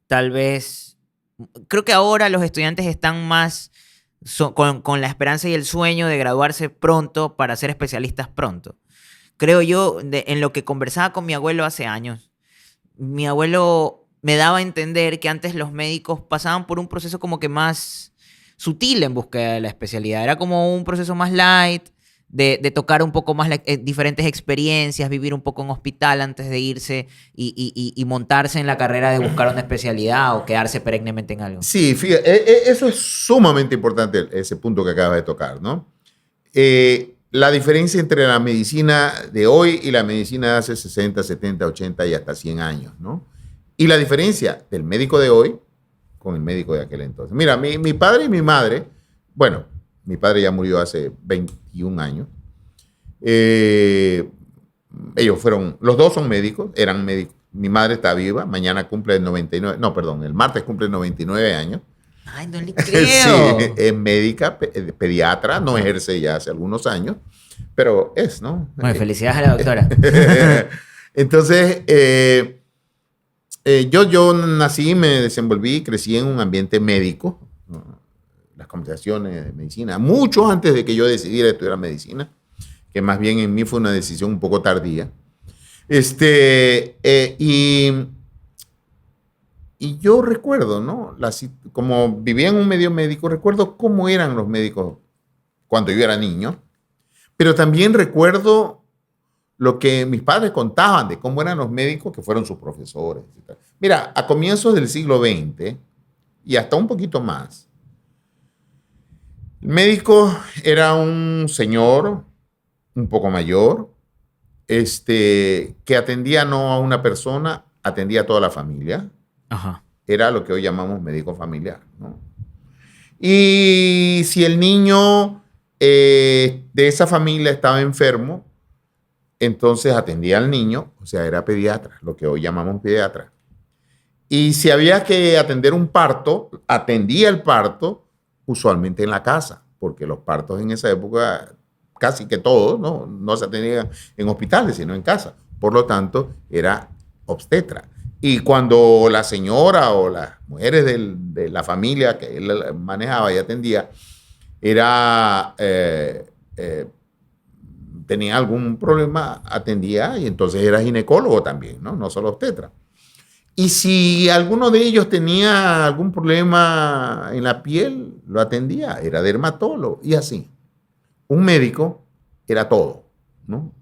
tal vez, creo que ahora los estudiantes están más con la esperanza y el sueño de graduarse pronto para ser especialistas pronto. Creo yo, en lo que conversaba con mi abuelo hace años, mi abuelo me daba a entender que antes los médicos pasaban por un proceso como que más sutil en búsqueda de la especialidad. Era como un proceso más light, de tocar un poco más diferentes experiencias, vivir un poco en hospital antes de irse y montarse en la carrera de buscar una especialidad o quedarse perennemente en algo. Sí, fíjate, eso es sumamente importante, ese punto que acabas de tocar, ¿no? La diferencia entre la medicina de hoy y la medicina de hace 60, 70, 80 y hasta 100 años, ¿no? Y la diferencia del médico de hoy con el médico de aquel entonces. Mira, mi padre y mi madre, bueno, mi padre ya murió hace 21 años. Ellos fueron, los dos son médicos, eran médicos. Mi madre está viva, mañana cumple 99, no, perdón, el martes cumple 99 años. Ay, no le creo. Sí, es médica, pediatra, no ejerce ya hace algunos años, pero es, ¿no? Bueno, felicidades a la doctora. Entonces, yo nací, me desenvolví, crecí en un ambiente médico, ¿no? Las conversaciones de medicina, mucho antes de que yo decidiera estudiar medicina, que más bien en mí fue una decisión un poco tardía. Y yo recuerdo, ¿no? Como vivía en un medio médico, recuerdo cómo eran los médicos cuando yo era niño, pero también recuerdo lo que mis padres contaban de cómo eran los médicos que fueron sus profesores. Mira, a comienzos del siglo XX y hasta un poquito más, el médico era un señor un poco mayor, que atendía no a una persona, atendía a toda la familia. Ajá. Era lo que hoy llamamos médico familiar, ¿no? Y si el niño de esa familia estaba enfermo, entonces atendía al niño, o sea, era pediatra, lo que hoy llamamos pediatra. Y si había que atender un parto, atendía el parto, usualmente en la casa, porque los partos en esa época, casi que todos, no se atendían en hospitales, sino en casa. Por lo tanto, era obstetra. Y cuando la señora o las mujeres de la familia que él manejaba y atendía tenía algún problema, atendía, y entonces era ginecólogo también, no solo obstetra. Y si alguno de ellos tenía algún problema en la piel, lo atendía, era dermatólogo y así. Un médico era todo, ¿no?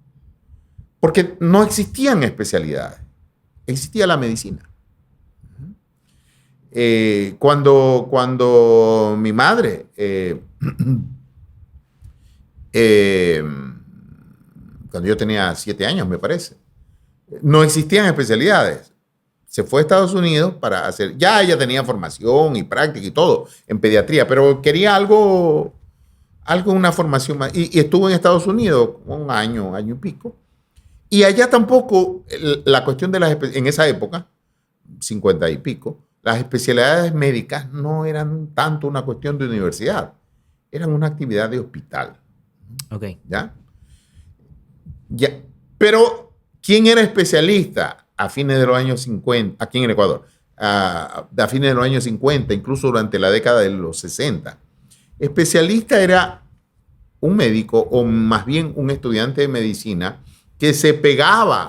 Porque no existían especialidades, existía la medicina. Cuando mi madre, cuando yo tenía 7 años, me parece, no existían especialidades. Se fue a Estados Unidos para hacer, ya ella tenía formación y práctica y todo en pediatría, pero quería algo, una formación más. Y estuvo en Estados Unidos un año y pico. Y allá tampoco, la cuestión de en esa época, 50 y pico, las especialidades médicas no eran tanto una cuestión de universidad, eran una actividad de hospital. Ok. ¿Ya? Pero, ¿quién era especialista a fines de los años 50, aquí en Ecuador? A fines de los años 50, incluso durante la década de los 60. Especialista era un médico, o más bien un estudiante de medicina, que se pegaba a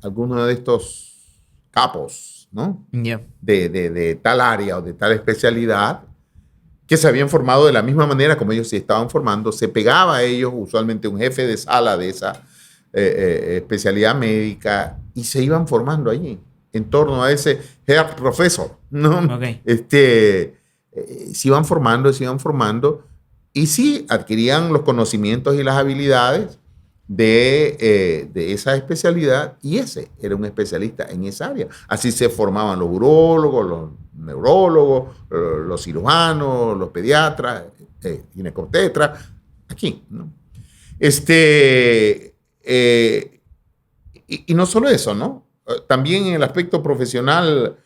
alguno de estos capos, ¿no? Yeah. De tal área o de tal especialidad, que se habían formado de la misma manera como ellos se estaban formando, se pegaba a ellos, usualmente un jefe de sala de esa especialidad médica, y se iban formando allí, en torno a ese head professor, ¿no? Okay. Se iban formando, y sí, adquirían los conocimientos y las habilidades de esa especialidad, y ese era un especialista en esa área. Así se formaban los urólogos, los neurólogos, los cirujanos, los pediatras, ginecobstetras, aquí, ¿no? Y no solo eso, ¿no? También en el aspecto profesional,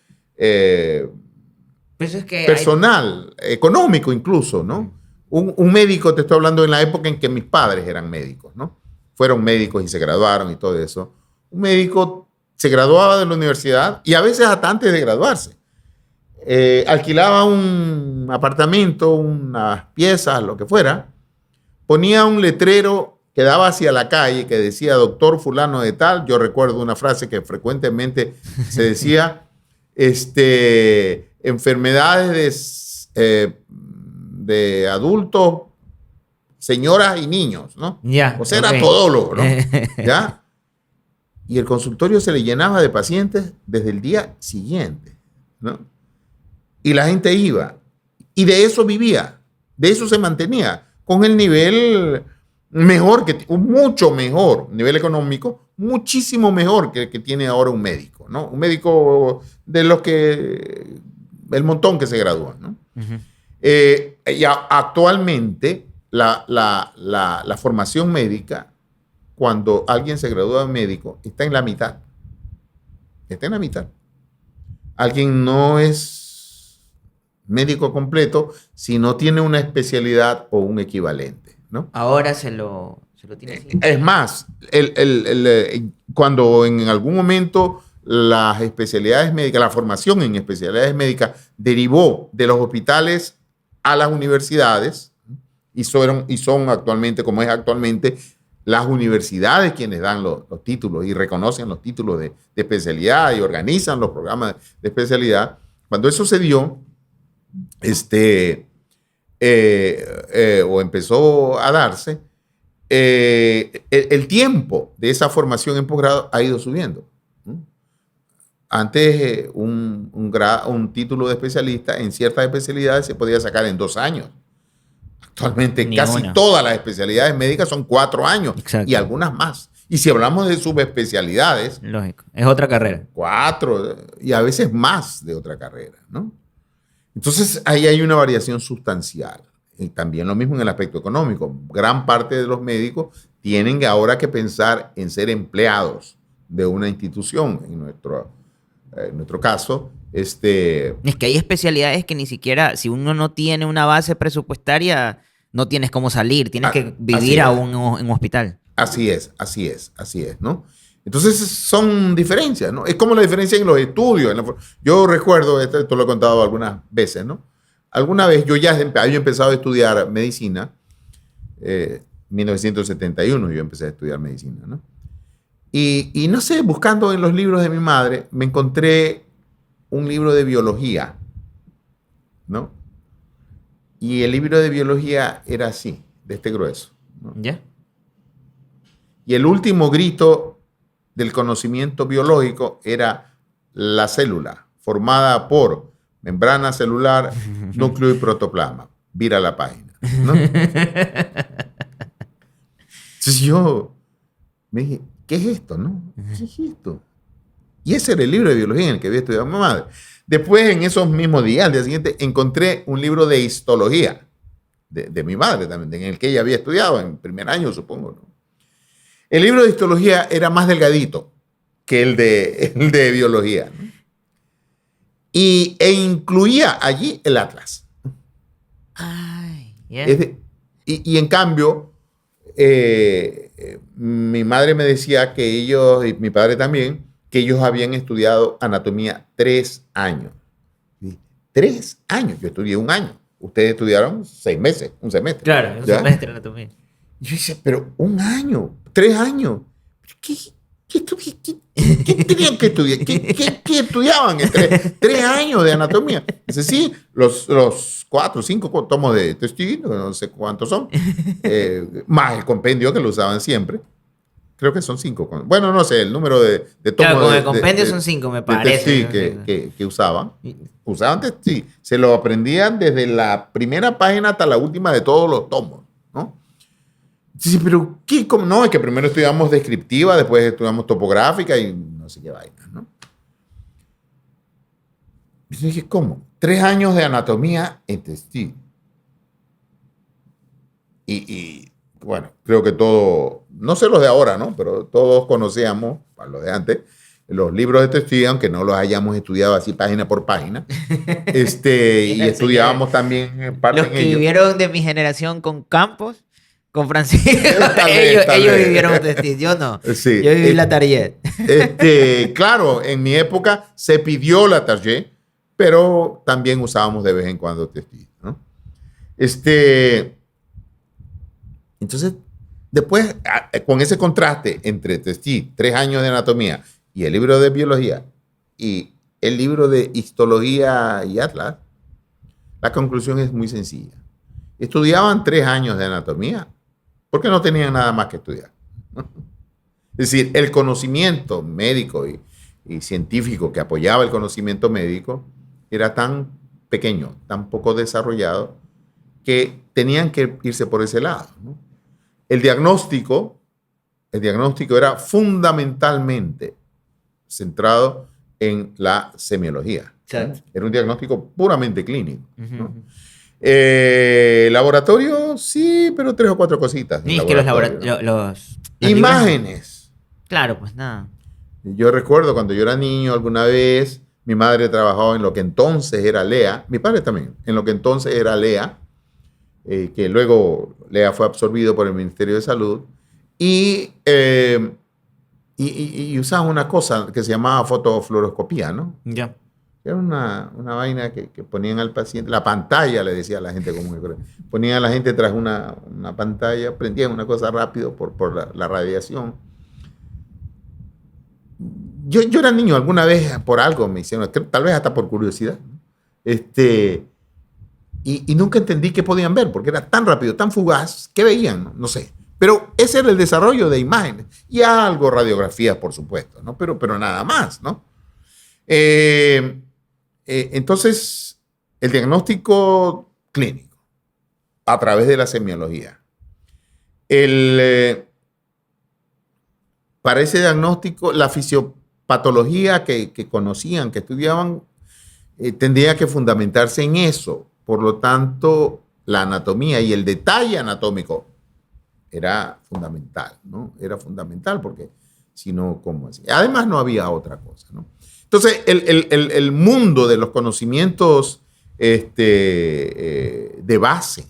Pues es que personal, económico incluso, ¿no? Un médico, te estoy hablando en la época en que mis padres eran médicos, ¿no? fueron médicos y se graduaron y todo eso. Un médico se graduaba de la universidad y a veces hasta antes de graduarse. Alquilaba un apartamento, unas piezas, lo que fuera, ponía un letrero que daba hacia la calle que decía doctor fulano de tal. Yo recuerdo una frase que frecuentemente se decía, enfermedades de adultos, señoras y niños, ¿no? Ya. O sea, era todólogo, ¿no? ¿Ya? Y el consultorio se le llenaba de pacientes desde el día siguiente, ¿no? Y la gente iba. Y de eso vivía. De eso se mantenía. Con el nivel mejor, mucho mejor, nivel económico, muchísimo mejor que el que tiene ahora un médico, ¿no? Un médico de los que, el montón que se gradúan, ¿no? Uh-huh. Y actualmente la formación médica, cuando alguien se gradúa de médico, está en la mitad. Está en la mitad. Alguien no es médico completo si no tiene una especialidad o un equivalente, ¿no? Ahora se lo tiene así. Es más, cuando en algún momento las especialidades médicas, la formación en especialidades médicas derivó de los hospitales a las universidades y son actualmente, como es actualmente, las universidades quienes dan los títulos y reconocen los títulos de especialidad y organizan los programas de especialidad. Cuando eso se dio, o empezó a darse, el tiempo de esa formación en posgrado ha ido subiendo. Antes un título de especialista en ciertas especialidades se podía sacar en 2 años. Actualmente casi todas las especialidades médicas son 4 años. Exacto. Y algunas más. Y si hablamos de subespecialidades, lógico, es otra carrera. 4 y a veces más de otra carrera, ¿no? Entonces ahí hay una variación sustancial. Y también lo mismo en el aspecto económico. Gran parte de los médicos tienen ahora que pensar en ser empleados de una institución. En nuestro caso, es que hay especialidades que ni siquiera, si uno no tiene una base presupuestaria, no tienes cómo salir, tienes que vivir en un hospital. Así es, ¿no? Entonces son diferencias, ¿no? Es como la diferencia en los estudios. Yo recuerdo, esto lo he contado algunas veces, ¿no? Alguna vez yo he empezado a estudiar medicina, 1971 yo empecé a estudiar medicina, ¿no? Y no sé, buscando en los libros de mi madre, me encontré un libro de biología, ¿no? Y el libro de biología era así, de este grueso, ¿no? ¿Ya? Y el último grito del conocimiento biológico era la célula, formada por membrana celular, núcleo y protoplasma. Vira la página, ¿no? Entonces yo me dije, ¿qué es esto, no? ¿Qué es esto? Y ese era el libro de biología en el que había estudiado mi madre. Después, en esos mismos días, al día siguiente, encontré un libro de histología de mi madre también, en el que ella había estudiado en primer año, supongo, ¿no? El libro de histología era más delgadito que el de biología, ¿no? E incluía allí el atlas. Ay, yeah. Y en cambio, mi madre me decía que ellos, y mi padre también, que ellos habían estudiado anatomía 3 años. 3 años. Yo estudié 1 año. Ustedes estudiaron 6 meses, un semestre. Claro, un semestre de anatomía. Y yo decía, pero 1 año, 3 años. ¿Qué tenían que estudiar? ¿Qué estudiaban en 3 años de anatomía? Dice, sí, los 4 o 5 tomos de testículo, no sé cuántos son, más el compendio que lo usaban siempre. Creo que son 5. Bueno, no sé, el número de tomos. Claro, con el compendio son 5, me parece. Que usaban. Usaban testículo. Se lo aprendían desde la primera página hasta la última de todos los tomos, ¿no? Sí, pero ¿qué? ¿Cómo? No, es que primero estudiamos descriptiva, después estudiamos topográfica y no sé qué vaina, ¿no? Y yo dije, ¿cómo? 3 años de anatomía en testículo. Y bueno, creo que todo, no sé los de ahora, ¿no? Pero todos conocíamos, para los de antes, los libros de testículo, aunque no los hayamos estudiado así página por página. Y estudiábamos también parte los que vivieron de mi generación con Campos, Con Francisco. Tal vez, tal ellos vez. vivieron Testí, yo no. Sí. Yo viví la Target. Claro, en mi época se pidió la Target, pero también usábamos de vez en cuando Testí, ¿no? Entonces, después, con ese contraste entre Testí, 3 años de anatomía, y el libro de biología, y el libro de histología y atlas, la conclusión es muy sencilla. Estudiaban 3 años de anatomía porque no tenían nada más que estudiar. Es decir, el conocimiento médico y científico que apoyaba el conocimiento médico era tan pequeño, tan poco desarrollado, que tenían que irse por ese lado, ¿no? El diagnóstico era fundamentalmente centrado en la semiología. Exacto. Era un diagnóstico puramente clínico, ¿no? Ujú. Laboratorio, sí, pero 3 o 4 cositas. Y es que los Imágenes. Claro, pues nada. Yo recuerdo cuando yo era niño, alguna vez, mi madre trabajaba en lo que entonces era LEA, mi padre también, en lo que entonces era LEA, que luego LEA fue absorbido por el Ministerio de Salud, y usaban una cosa que se llamaba fotofluoroscopía, ¿no? Ya. Era una vaina que ponían al paciente, la pantalla, le decía a la gente común. Ponían a la gente tras una pantalla, prendían una cosa rápido por la radiación. Yo era niño, alguna vez por algo me hicieron, tal vez hasta por curiosidad, ¿no? Y nunca entendí qué podían ver, porque era tan rápido, tan fugaz, ¿qué veían? No sé. Pero ese era el desarrollo de imágenes. Y algo radiografías, por supuesto, ¿no? Pero nada más, ¿no? Entonces, el diagnóstico clínico a través de la semiología. Para ese diagnóstico, la fisiopatología que conocían, que estudiaban, tendría que fundamentarse en eso. Por lo tanto, la anatomía y el detalle anatómico era fundamental, ¿no? Era fundamental porque si no, ¿cómo así? Además, no había otra cosa, ¿no? Entonces, el mundo de los conocimientos de base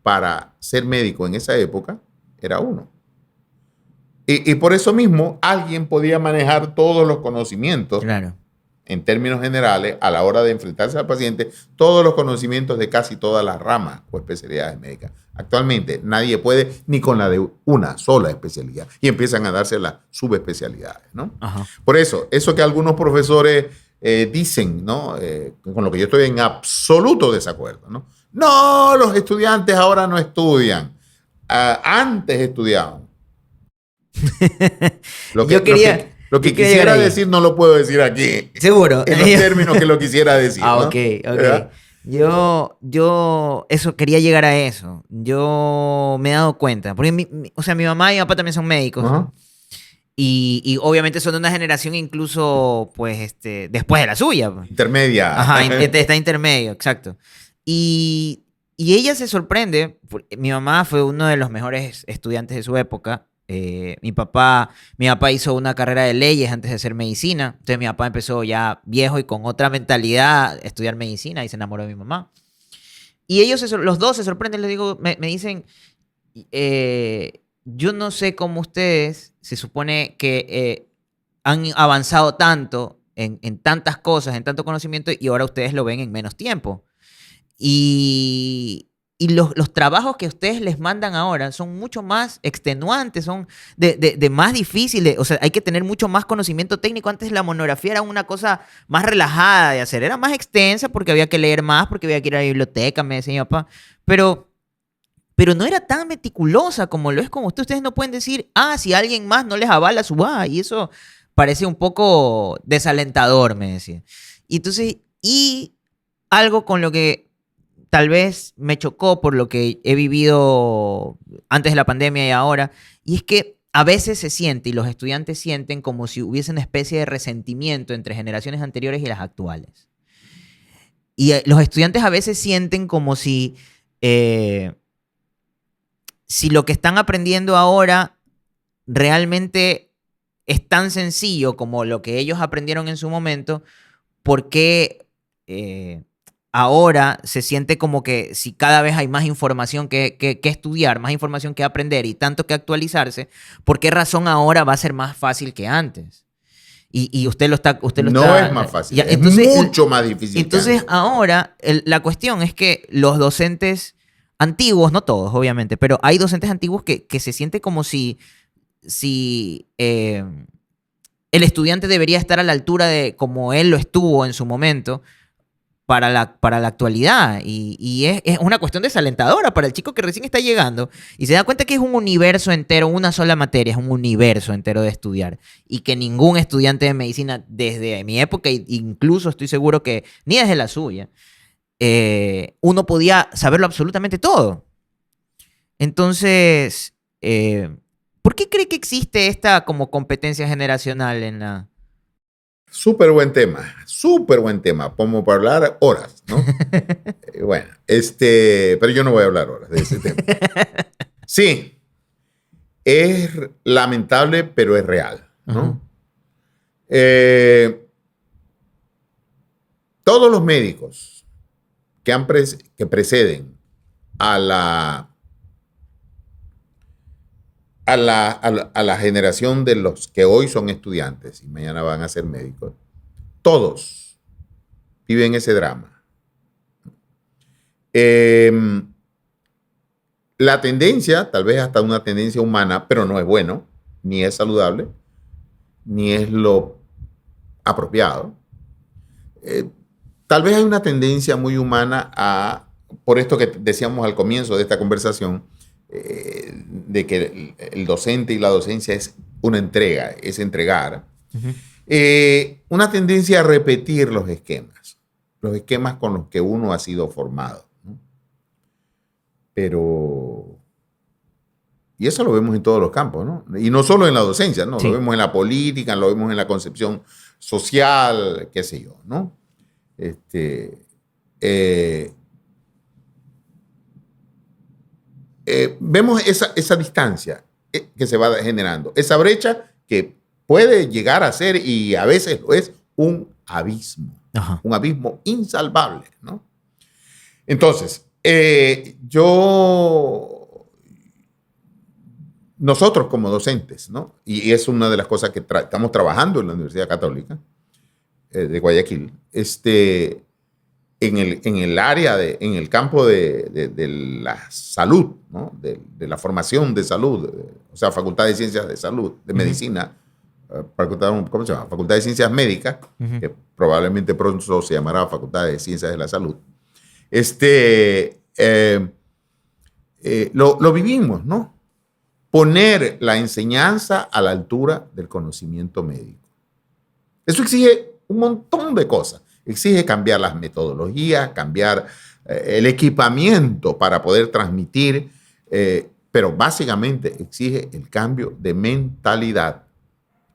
para ser médico en esa época era uno. Y por eso mismo, alguien podía manejar todos los conocimientos, Claro. en términos generales, a la hora de enfrentarse al paciente, todos los conocimientos de casi todas las ramas o especialidades médicas. Actualmente nadie puede ni con la de una sola especialidad y empiezan a darse las subespecialidades, ¿no? Ajá. Por eso que algunos profesores dicen, ¿no? Con lo que yo estoy en absoluto desacuerdo, ¿no? No, los estudiantes ahora no estudian. Antes estudiaban. Lo que yo quería quisiera llegar ahí. decir no lo puedo decir aquí. Seguro. En los términos que lo quisiera decir. Ah, ¿no? ok. ¿Verdad? Eso, quería llegar a eso. Yo me he dado cuenta. Porque o sea, mi mamá y mi papá también son médicos. Ajá. Y obviamente son de una generación incluso, pues, después de la suya, pues. Intermedia. Ajá, está intermedio, exacto. Y ella se sorprende. Mi mamá fue uno de los mejores estudiantes de su época. Mi papá hizo una carrera de leyes antes de hacer medicina. Entonces mi papá empezó ya viejo y con otra mentalidad a estudiar medicina y se enamoró de mi mamá. Y ellos, los dos se sorprenden, les digo, me dicen, yo no sé cómo ustedes se supone que han avanzado tanto en tantas cosas, en tanto conocimiento, y ahora ustedes lo ven en menos tiempo. Y los trabajos que ustedes les mandan ahora son mucho más extenuantes, son de más difíciles. O sea, hay que tener mucho más conocimiento técnico. Antes la monografía era una cosa más relajada de hacer. Era más extensa porque había que leer más, porque había que ir a la biblioteca, me decía mi papá. Pero no era tan meticulosa como lo es con ustedes. Ustedes no pueden decir, si alguien más no les avala su y eso parece un poco desalentador, me decía. Y entonces, algo con lo que tal vez me chocó por lo que he vivido antes de la pandemia y ahora, y es que a veces se siente, y los estudiantes sienten como si hubiese una especie de resentimiento entre generaciones anteriores y las actuales. Y los estudiantes a veces sienten como si lo que están aprendiendo ahora realmente es tan sencillo como lo que ellos aprendieron en su momento, ¿por qué ahora se siente como que si cada vez hay más información que estudiar, más información que aprender y tanto que actualizarse, ¿por qué razón ahora va a ser más fácil que antes? Y No es más fácil, ya, es mucho más difícil que entonces antes. ahora la cuestión es que los docentes antiguos, no todos obviamente, pero hay docentes antiguos que se siente como si el estudiante debería estar a la altura de como él lo estuvo en su momento para la actualidad. Y es una cuestión desalentadora para el chico que recién está llegando y se da cuenta que es un universo entero, una sola materia, es un universo entero de estudiar. Y que ningún estudiante de medicina desde mi época, incluso estoy seguro que ni desde la suya, uno podía saberlo absolutamente todo. Entonces, ¿por qué cree que existe esta como competencia generacional en la... Súper buen tema, como para hablar horas, ¿no? Bueno, pero yo no voy a hablar horas de ese tema. Sí, es lamentable, pero es real, ¿no? Ajá. Eh, todos los médicos que preceden a la generación de los que hoy son estudiantes y mañana van a ser médicos, todos viven ese drama. La tendencia, tal vez hasta una tendencia humana, pero no es bueno, ni es saludable, ni es lo apropiado. Tal vez hay una tendencia muy humana por esto que decíamos al comienzo de esta conversación, de que el docente y la docencia es una entrega, es entregar. Uh-huh. Una tendencia a repetir los esquemas con los que uno ha sido formado, ¿no? Pero, y eso lo vemos en todos los campos, ¿no? Y no solo en la docencia, ¿no? Sí. Lo vemos en la política, lo vemos en la concepción social, qué sé yo, ¿no? Vemos esa distancia que se va generando, esa brecha que puede llegar a ser, y a veces lo es, un abismo. Ajá. Un abismo insalvable, ¿no? Entonces, nosotros como docentes, ¿no? Y es una de las cosas que estamos trabajando en la Universidad Católica de Guayaquil, en el área, en el campo de la salud, ¿no? De la formación de salud, o sea, Facultad de Ciencias de Salud, de Medicina, ¿cómo se llama? Facultad de Ciencias Médicas, que probablemente pronto se llamará Facultad de Ciencias de la Salud. Lo vivimos, ¿no? Poner la enseñanza a la altura del conocimiento médico. Eso exige un montón de cosas. Exige cambiar las metodologías, cambiar el equipamiento para poder transmitir, pero básicamente exige el cambio de mentalidad.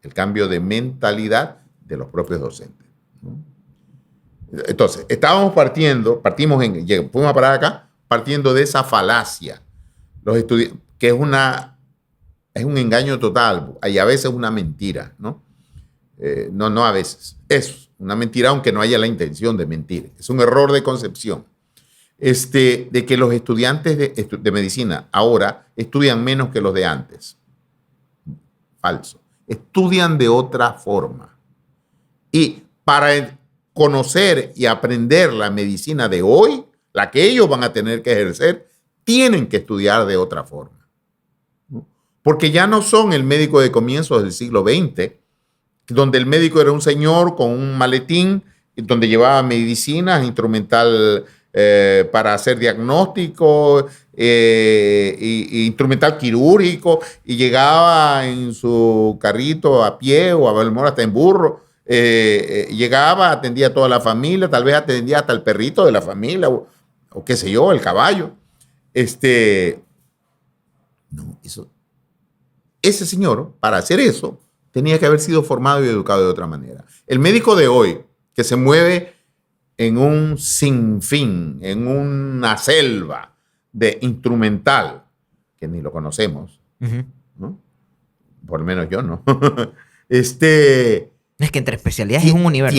El cambio de mentalidad de los propios docentes, ¿no? Entonces, fuimos a parar acá partiendo de esa falacia, que es un engaño total, y a veces una mentira, ¿no? No a veces, es una mentira, aunque no haya la intención de mentir, es un error de concepción, de que los estudiantes de medicina ahora estudian menos que los de antes. Falso. Estudian de otra forma. Y para conocer y aprender la medicina de hoy, la que ellos van a tener que ejercer, tienen que estudiar de otra forma, ¿no? Porque ya no son el médico de comienzos del siglo XX, donde el médico era un señor con un maletín, donde llevaba medicinas, instrumental para hacer diagnóstico, instrumental quirúrgico, y llegaba en su carrito a pie o a lo mejor hasta en burro. Llegaba, atendía a toda la familia, tal vez atendía hasta el perrito de la familia, o qué sé yo, el caballo. No, ese señor, para hacer eso, tenía que haber sido formado y educado de otra manera. El médico de hoy, que se mueve en un sinfín, en una selva de instrumental, que ni lo conocemos, ¿no? Por lo menos yo no. Es que entre especialidades es un universo.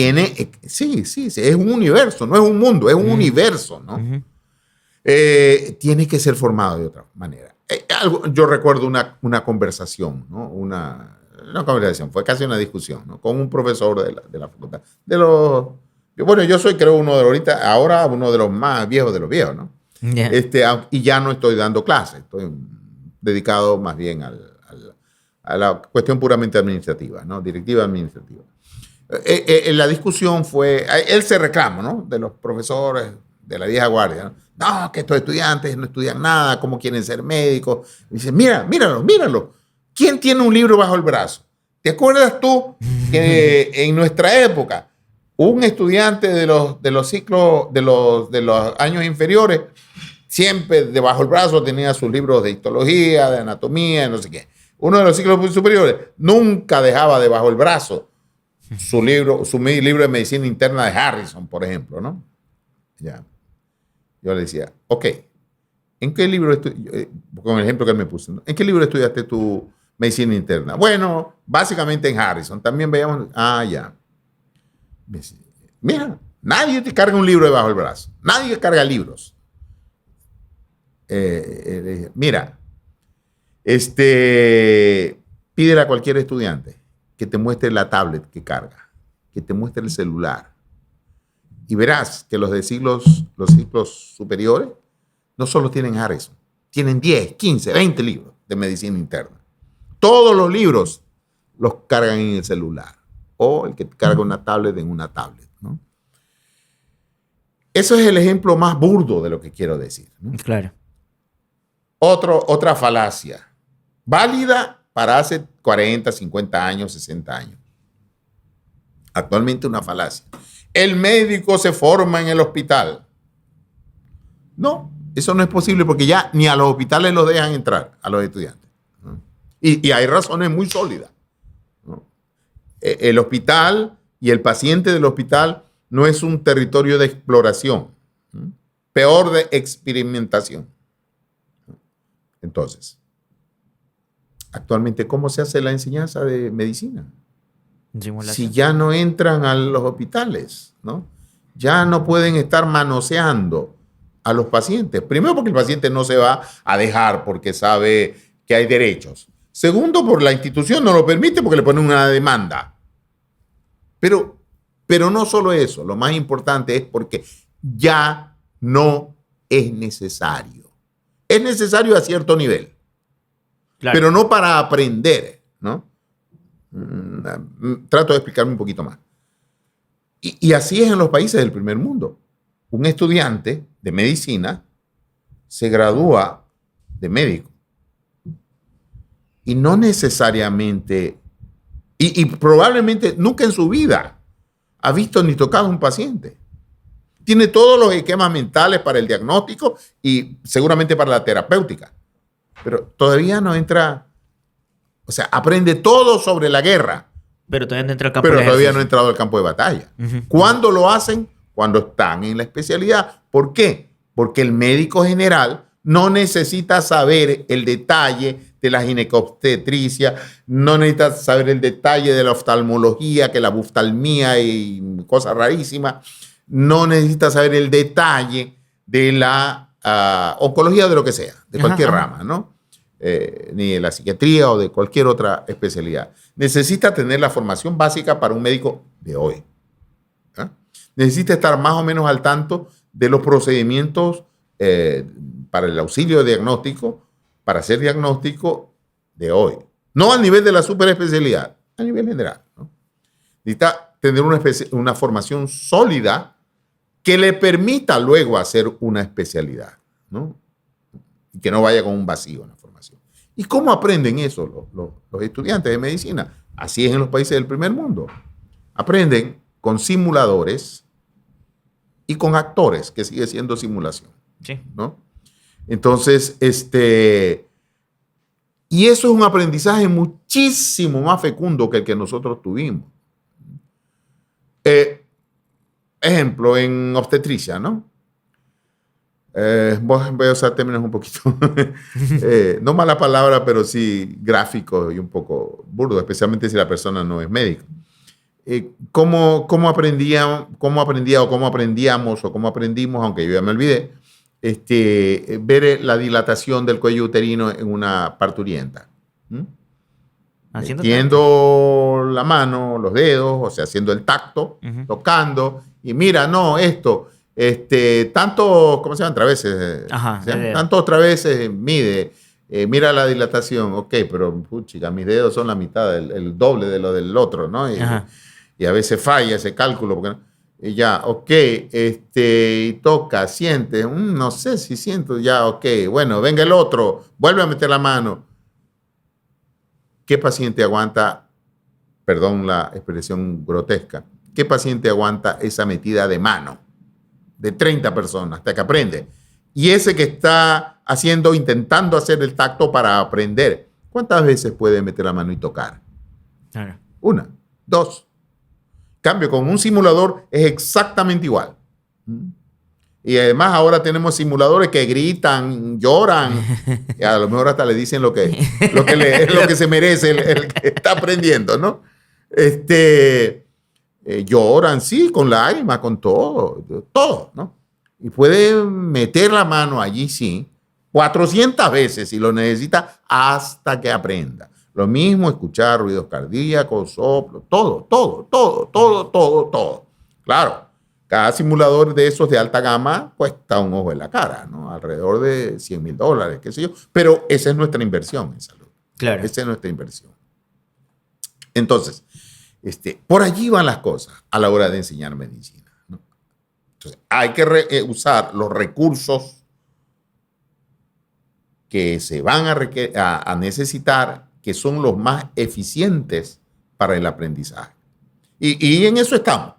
Sí, es un universo, no es un mundo, es un universo, ¿no? Tiene que ser formado de otra manera. Yo recuerdo una conversación, ¿no? Una conversación, fue casi una discusión, ¿no? Con un profesor de la facultad. Bueno, yo soy, creo, ahora uno de los más viejos de los viejos, ¿no? Yeah. Y ya no estoy dando clases, estoy dedicado más bien a la cuestión puramente administrativa, ¿no? Directiva administrativa. La discusión fue, él se reclama, ¿no? De los profesores de la vieja guardia, ¿no? No, que estos estudiantes no estudian nada, ¿cómo quieren ser médicos? Y dice, míralo. ¿Quién tiene un libro bajo el brazo? ¿Te acuerdas tú que en nuestra época un estudiante de los ciclos, de los años inferiores, siempre debajo del brazo tenía sus libros de histología, de anatomía, no sé qué? Uno de los ciclos superiores nunca dejaba debajo del brazo su libro de medicina interna de Harrison, por ejemplo, ¿no? Ya. Yo le decía, ok, ¿en qué libro con el ejemplo que él me puso, ¿no? ¿En qué libro estudiaste tu medicina interna? Bueno, básicamente en Harrison. También veíamos, ya. Mira, nadie te carga un libro debajo del brazo. Nadie carga libros. Mira, pídele a cualquier estudiante que te muestre la tablet que carga, que te muestre el celular. Y verás que los ciclos superiores no solo tienen Harrison, tienen 10, 15, 20 libros de medicina interna. Todos los libros los cargan en el celular o el que carga una tablet en una tablet, ¿no? Eso es el ejemplo más burdo de lo que quiero decir, ¿no? Claro. Otra falacia, válida para hace 40, 50 años, 60 años. Actualmente una falacia. El médico se forma en el hospital. No, eso no es posible porque ya ni a los hospitales los dejan entrar a los estudiantes, ¿no? Y hay razones muy sólidas, ¿no? El hospital y el paciente del hospital no es un territorio de exploración, ¿no? Peor de experimentación. Entonces, actualmente, ¿cómo se hace la enseñanza de medicina? Si ya no entran a los hospitales, ¿no? Ya no pueden estar manoseando a los pacientes. Primero, porque el paciente no se va a dejar porque sabe que hay derechos. Segundo, por la institución no lo permite porque le ponen una demanda. Pero no solo eso, lo más importante es porque ya no es necesario. Es necesario a cierto nivel, claro, pero no para aprender, ¿no? Trato de explicarme un poquito más. Y así es en los países del primer mundo. Un estudiante de medicina se gradúa de médico y no necesariamente, y probablemente nunca en su vida ha visto ni tocado a un paciente. Tiene todos los esquemas mentales para el diagnóstico y seguramente para la terapéutica, pero todavía no entra. O sea, aprende todo sobre la guerra. Pero todavía no entra al campo pero todavía no ha entrado al campo de batalla. ¿Cuándo lo hacen? Cuando están en la especialidad. ¿Por qué? Porque el médico general no necesita saber el detalle de la ginecobstetricia, no necesita saber el detalle de la oftalmología, que la buftalmía y cosas rarísimas. No necesita saber el detalle de la oncología, de lo que sea, de cualquier rama, ¿no? Ni de la psiquiatría o de cualquier otra especialidad. Necesita tener la formación básica para un médico de hoy. Necesita estar más o menos al tanto de los procedimientos para el auxilio diagnóstico, para hacer diagnóstico de hoy. No al nivel de la superespecialidad, a nivel general, ¿no? Necesita tener una formación sólida que le permita luego hacer una especialidad, ¿no? Y que no vaya con un vacío en la formación. ¿Y cómo aprenden eso los estudiantes de medicina? Así es en los países del primer mundo. Aprenden con simuladores y con actores, que sigue siendo simulación, sí, ¿no? Entonces, y eso es un aprendizaje muchísimo más fecundo que el que nosotros tuvimos. Ejemplo, en obstetricia, ¿no? Voy a usar términos un poquito, no mala palabra, pero sí gráfico y un poco burdo, especialmente si la persona no es médico. ¿Cómo aprendía o cómo aprendíamos o cómo aprendimos, aunque yo ya me olvidé, ver la dilatación del cuello uterino en una parturienta? ¿Mm? Haciendo tacto. Metiendo la mano, los dedos, o sea, haciendo el tacto, Ujú. tocando, y mira, no, tanto, ¿cómo se llama? Traveses, Ajá, ¿se de llama? dedo. Tantos traveses mide, mira la dilatación, ok, pero puchica, mis dedos son la mitad, el doble de lo del otro, ¿no? Ajá. Y a veces falla ese cálculo, porque y ya, ok, y toca, siente, no sé si siento, ya, ok, bueno, venga el otro, vuelve a meter la mano. ¿Qué paciente aguanta, perdón la expresión grotesca, qué paciente aguanta esa metida de mano de 30 personas hasta que aprende? Y ese que está intentando hacer el tacto para aprender, ¿cuántas veces puede meter la mano y tocar? Claro. Una, dos. Cambio, con un simulador es exactamente igual. Y además ahora tenemos simuladores que gritan, lloran, y a lo mejor hasta le dicen lo que se merece el que está aprendiendo, ¿no? Lloran, sí, con lágrimas, con todo, todo, ¿no? Y puede meter la mano allí, sí, 400 veces si lo necesita, hasta que aprenda. Lo mismo escuchar ruidos cardíacos, soplo, todo, todo, todo, todo, todo, todo. Claro, cada simulador de esos de alta gama cuesta un ojo en la cara, ¿no? Alrededor de $100,000, qué sé yo. Pero esa es nuestra inversión en salud. Claro. Esa es nuestra inversión. Entonces, por allí van las cosas a la hora de enseñar medicina, ¿no? Entonces, hay que usar los recursos que se van a necesitar, que son los más eficientes para el aprendizaje. Y en eso estamos.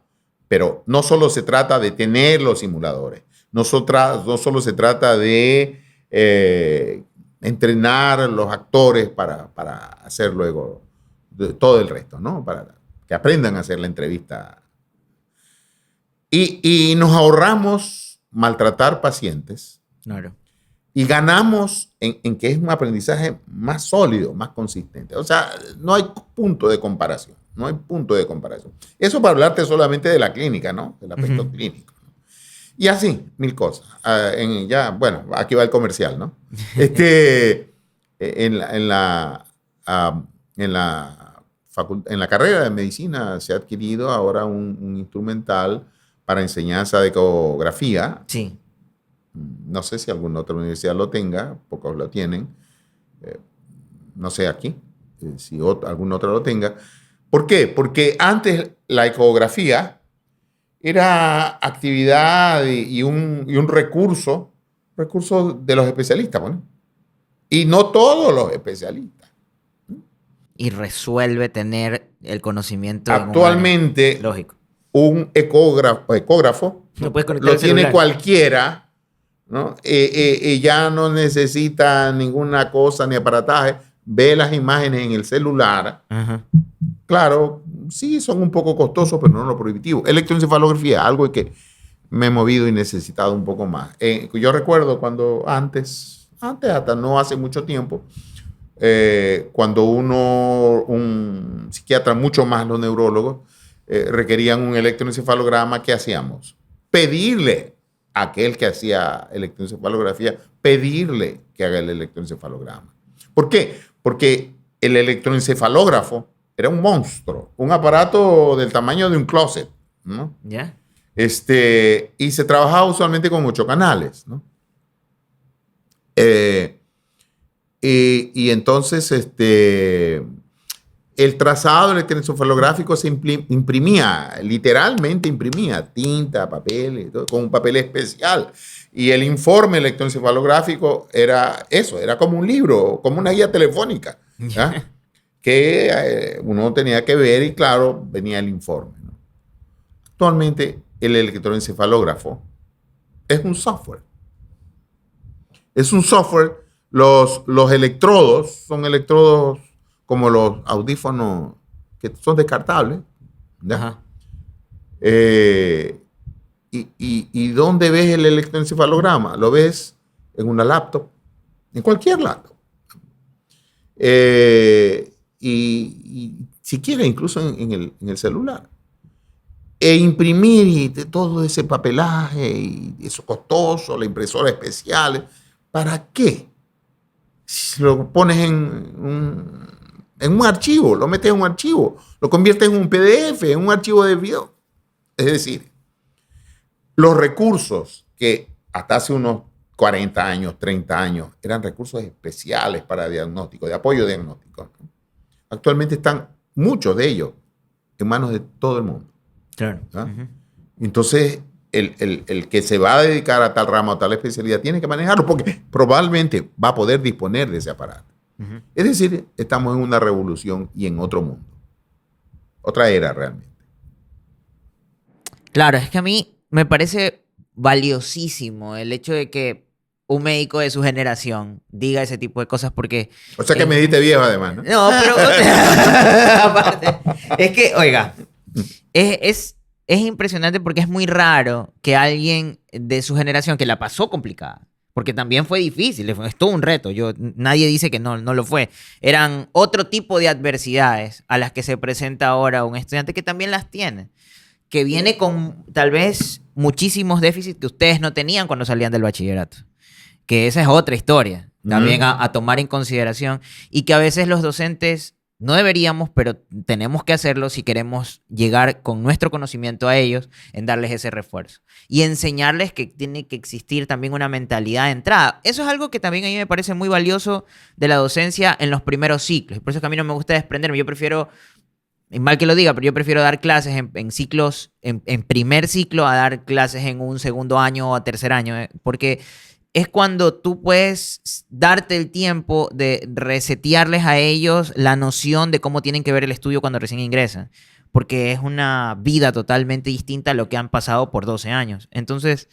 Pero no solo se trata de tener los simuladores, no solo se trata de entrenar los actores para hacer luego todo el resto, ¿no? Para que aprendan a hacer la entrevista. Y nos ahorramos maltratar pacientes. Claro. Y ganamos en que es un aprendizaje más sólido, más consistente. O sea, no hay punto de comparación. No hay punto de comparación. Eso para hablarte solamente de la clínica, ¿no? Del aspecto clínico. Y así, mil cosas. Bueno, aquí va el comercial, ¿no? En la, en la, en la carrera de medicina se ha adquirido ahora un instrumental para enseñanza de ecografía. Sí. No sé si alguna otra universidad lo tenga, pocos lo tienen. No sé aquí, si alguna otra lo tenga. ¿Por qué? Porque antes la ecografía era actividad y un recurso de los especialistas, bueno. Y no todos los especialistas. Y resuelve tener el conocimiento en un área. Actualmente, Lógico. un ecógrafo No puedes conectar lo el tiene celular. cualquiera, ¿no? Ya no necesita ninguna cosa ni aparataje, ve las imágenes en el celular. Ajá. Claro, sí, son un poco costosos, pero no lo prohibitivo. Electroencefalografía, algo que me he movido y necesitado un poco más. Yo recuerdo cuando antes hasta no hace mucho tiempo, cuando un psiquiatra, mucho más los neurólogos, requerían un electroencefalograma, ¿qué hacíamos? Pedirle a aquel que hacía electroencefalografía, pedirle que haga el electroencefalograma. ¿Por qué? Porque el electroencefalógrafo era un monstruo, un aparato del tamaño de un closet, ¿no? ¿Ya? Y se trabajaba usualmente con 8 canales, ¿no? Y entonces, el trazado electroencefalográfico se imprimía, literalmente imprimía tinta, papel, todo, con un papel especial. Y el informe electroencefalográfico era eso, era como un libro, como una guía telefónica, ¿ya? Que uno tenía que ver y claro, venía el informe, ¿no? Actualmente el electroencefalógrafo es un software. Es un software. Los electrodos son electrodos como los audífonos que son descartables, ¿ya? Ajá. ¿Y dónde ves el electroencefalograma? Lo ves en una laptop, en cualquier laptop. Y si quieres, incluso en el celular. E imprimir todo ese papelaje y eso costoso, la impresora especial, ¿para qué? Si lo pones en un archivo, lo metes en un archivo, lo conviertes en un PDF, en un archivo de video. Es decir, los recursos que hasta hace unos 40 años, 30 años, eran recursos especiales para diagnóstico, de apoyo diagnóstico. Actualmente están muchos de ellos en manos de todo el mundo. Claro. Uh-huh. Entonces, el que se va a dedicar a tal ramo, a tal especialidad, tiene que manejarlo porque probablemente va a poder disponer de ese aparato. Uh-huh. Es decir, estamos en una revolución y en otro mundo. Otra era realmente. Claro, es que a mí me parece valiosísimo el hecho de que un médico de su generación diga ese tipo de cosas porque... O sea que me dijiste viejo además, ¿no? No, pero... aparte, es que, oiga, es impresionante porque es muy raro que alguien de su generación que la pasó complicada, porque también fue difícil, es todo un reto. Nadie dice que no lo fue. Eran otro tipo de adversidades a las que se presenta ahora un estudiante que también las tiene, que viene con tal vez muchísimos déficits que ustedes no tenían cuando salían del bachillerato. Que esa es otra historia también a tomar en consideración y que a veces los docentes no deberíamos, pero tenemos que hacerlo si queremos llegar con nuestro conocimiento a ellos en darles ese refuerzo y enseñarles que tiene que existir también una mentalidad de entrada. Eso es algo que también a mí me parece muy valioso de la docencia en los primeros ciclos. Por eso es que a mí no me gusta desprenderme. Yo prefiero, mal que lo diga, pero yo prefiero dar clases en ciclos, en primer ciclo a dar clases en un segundo año o a tercer año, porque es cuando tú puedes darte el tiempo de resetearles a ellos la noción de cómo tienen que ver el estudio cuando recién ingresan. Porque es una vida totalmente distinta a lo que han pasado por 12 años. Entonces,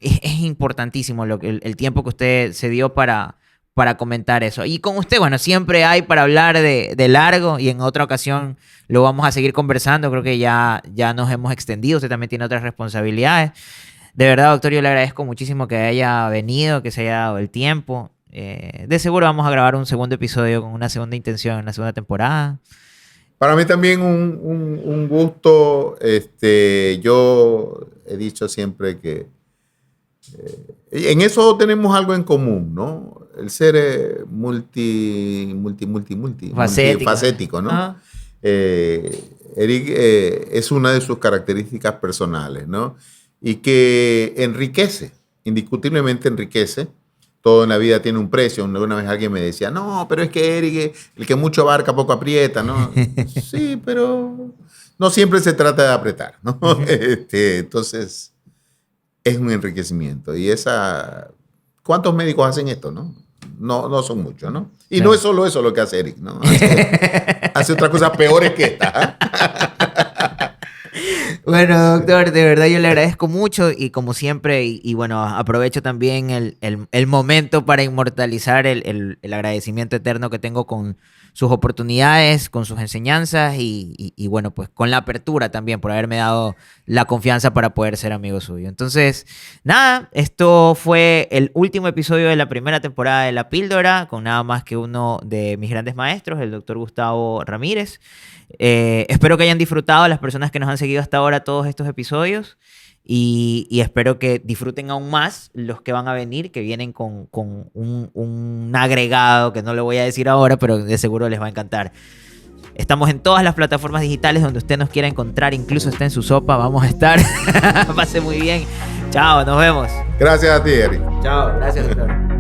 es importantísimo el tiempo que usted se dio para comentar eso. Y con usted, bueno, siempre hay para hablar de largo y en otra ocasión lo vamos a seguir conversando. Creo que ya nos hemos extendido. Usted también tiene otras responsabilidades. De verdad, doctor, yo le agradezco muchísimo que haya venido, que se haya dado el tiempo. De seguro vamos a grabar un segundo episodio con una segunda intención en la segunda temporada. Para mí también un gusto. Yo he dicho siempre que en eso tenemos algo en común, ¿no? El ser multifacético, ¿no? Ah. Eric es una de sus características personales, ¿no? Y que enriquece, indiscutiblemente enriquece. Todo en la vida tiene un precio. Una vez alguien me decía, no, pero es que Eric, el que mucho abarca, poco aprieta, ¿no? Sí, pero no siempre se trata de apretar, ¿no? Entonces, es un enriquecimiento. Y ¿cuántos médicos hacen esto, no? No son muchos, ¿no? Y claro, no es solo eso lo que hace Eric, ¿no? Hace otras cosas peores que esta. Bueno, doctor, de verdad yo le agradezco mucho y como siempre, y bueno, aprovecho también el momento para inmortalizar el agradecimiento eterno que tengo con sus oportunidades, con sus enseñanzas y bueno, pues con la apertura también por haberme dado la confianza para poder ser amigo suyo. Entonces, nada, esto fue el último episodio de la primera temporada de La Píldora, con nada más que uno de mis grandes maestros, el doctor Gustavo Ramírez. Espero que hayan disfrutado las personas que nos han seguido hasta ahora todos estos episodios y espero que disfruten aún más los que van a venir, que vienen con un agregado que no le voy a decir ahora, pero de seguro les va a encantar. Estamos en todas las plataformas digitales donde usted nos quiera encontrar, incluso está en su sopa, vamos a estar. Pase muy bien. Chao, nos vemos. Gracias a ti, Eric. Chao, gracias, doctor.